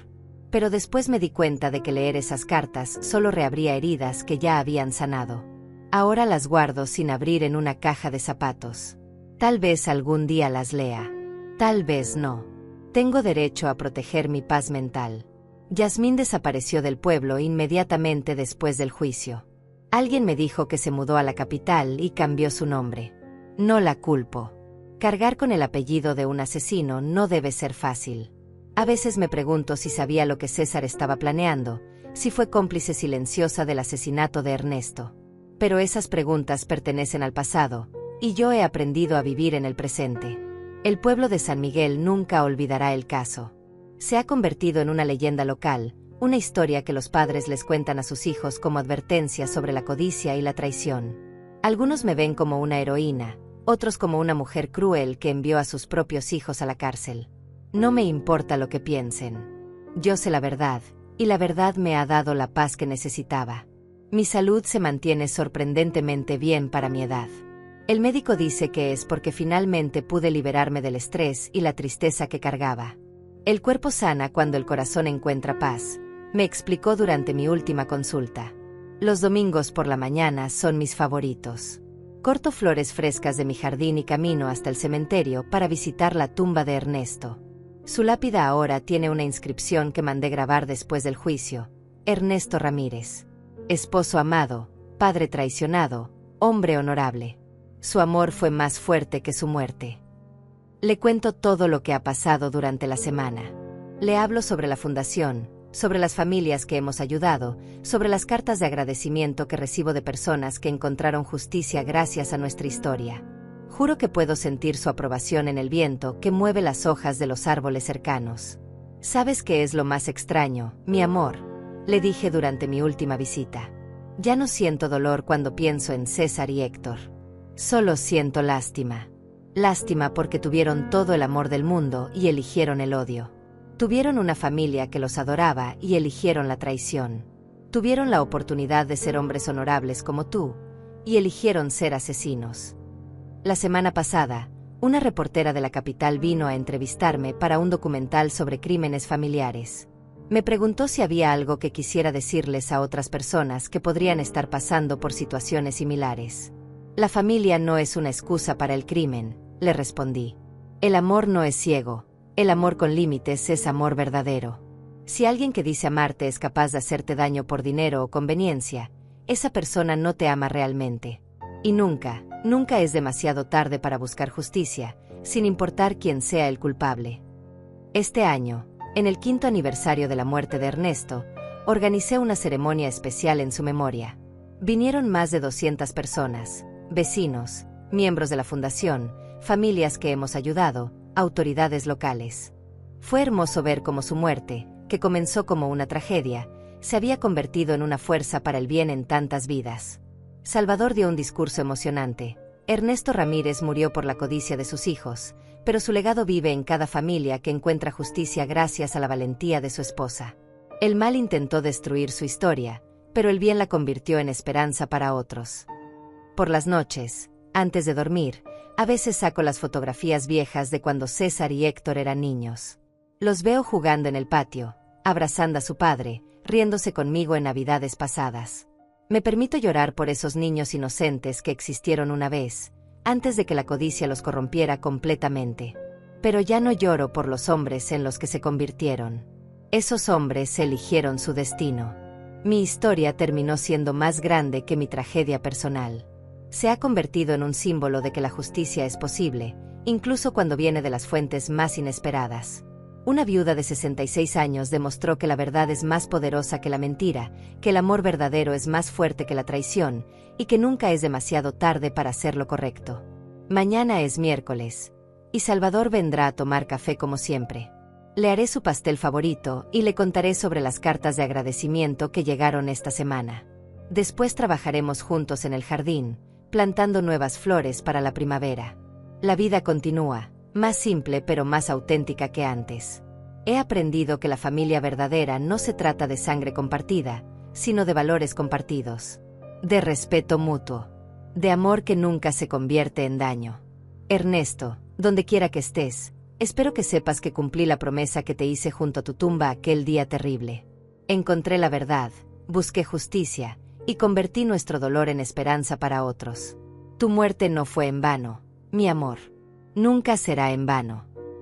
S1: Pero después me di cuenta de que leer esas cartas solo reabría heridas que ya habían sanado. Ahora las guardo sin abrir en una caja de zapatos. Tal vez algún día las lea. Tal vez no. Tengo derecho a proteger mi paz mental. Yasmín desapareció del pueblo inmediatamente después del juicio. Alguien me dijo que se mudó a la capital y cambió su nombre. No la culpo. Cargar con el apellido de un asesino no debe ser fácil. A veces me pregunto si sabía lo que César estaba planeando, si fue cómplice silenciosa del asesinato de Ernesto. Pero esas preguntas pertenecen al pasado, y yo he aprendido a vivir en el presente. El pueblo de San Miguel nunca olvidará el caso. Se ha convertido en una leyenda local, una historia que los padres les cuentan a sus hijos como advertencia sobre la codicia y la traición. Algunos me ven como una heroína, otros como una mujer cruel que envió a sus propios hijos a la cárcel. No me importa lo que piensen. Yo sé la verdad, y la verdad me ha dado la paz que necesitaba. Mi salud se mantiene sorprendentemente bien para mi edad. El médico dice que es porque finalmente pude liberarme del estrés y la tristeza que cargaba. El cuerpo sana cuando el corazón encuentra paz, me explicó durante mi última consulta. Los domingos por la mañana son mis favoritos. Corto flores frescas de mi jardín y camino hasta el cementerio para visitar la tumba de Ernesto. Su lápida ahora tiene una inscripción que mandé grabar después del juicio. Ernesto Ramírez. Esposo amado, padre traicionado, hombre honorable. Su amor fue más fuerte que su muerte. Le cuento todo lo que ha pasado durante la semana. Le hablo sobre la fundación, sobre las familias que hemos ayudado, sobre las cartas de agradecimiento que recibo de personas que encontraron justicia gracias a nuestra historia. Juro que puedo sentir su aprobación en el viento que mueve las hojas de los árboles cercanos. ¿Sabes qué es lo más extraño, mi amor?, le dije durante mi última visita. Ya no siento dolor cuando pienso en César y Héctor. Solo siento lástima. Lástima porque tuvieron todo el amor del mundo y eligieron el odio. Tuvieron una familia que los adoraba y eligieron la traición. Tuvieron la oportunidad de ser hombres honorables como tú, y eligieron ser asesinos. La semana pasada, una reportera de la capital vino a entrevistarme para un documental sobre crímenes familiares. Me preguntó si había algo que quisiera decirles a otras personas que podrían estar pasando por situaciones similares. La familia no es una excusa para el crimen, le respondí. El amor no es ciego. El amor con límites es amor verdadero. Si alguien que dice amarte es capaz de hacerte daño por dinero o conveniencia, esa persona no te ama realmente. Y nunca, nunca es demasiado tarde para buscar justicia, sin importar quién sea el culpable. Este año, en el 5º aniversario de la muerte de Ernesto, organicé una ceremonia especial en su memoria. Vinieron más de 200 personas, vecinos, miembros de la fundación, familias que hemos ayudado, autoridades locales. Fue hermoso ver cómo su muerte, que comenzó como una tragedia, se había convertido en una fuerza para el bien en tantas vidas. Salvador dio un discurso emocionante. Ernesto Ramírez murió por la codicia de sus hijos, pero su legado vive en cada familia que encuentra justicia gracias a la valentía de su esposa. El mal intentó destruir su historia, pero el bien la convirtió en esperanza para otros. Por las noches, antes de dormir, a veces saco las fotografías viejas de cuando César y Héctor eran niños. Los veo jugando en el patio, abrazando a su padre, riéndose conmigo en navidades pasadas. Me permito llorar por esos niños inocentes que existieron una vez, antes de que la codicia los corrompiera completamente. Pero ya no lloro por los hombres en los que se convirtieron. Esos hombres eligieron su destino. Mi historia terminó siendo más grande que mi tragedia personal. Se ha convertido en un símbolo de que la justicia es posible, incluso cuando viene de las fuentes más inesperadas. Una viuda de 66 años demostró que la verdad es más poderosa que la mentira, que el amor verdadero es más fuerte que la traición, y que nunca es demasiado tarde para hacer lo correcto. Mañana es miércoles, y Salvador vendrá a tomar café como siempre. Le haré su pastel favorito y le contaré sobre las cartas de agradecimiento que llegaron esta semana. Después trabajaremos juntos en el jardín, plantando nuevas flores para la primavera. La vida continúa, más simple pero más auténtica que antes. He aprendido que la familia verdadera no se trata de sangre compartida, sino de valores compartidos, de respeto mutuo, de amor que nunca se convierte en daño. Ernesto, donde quiera que estés, espero que sepas que cumplí la promesa que te hice junto a tu tumba aquel día terrible. Encontré la verdad, busqué justicia, y convertí nuestro dolor en esperanza para otros. Tu muerte no fue en vano, mi amor. Nunca será en vano.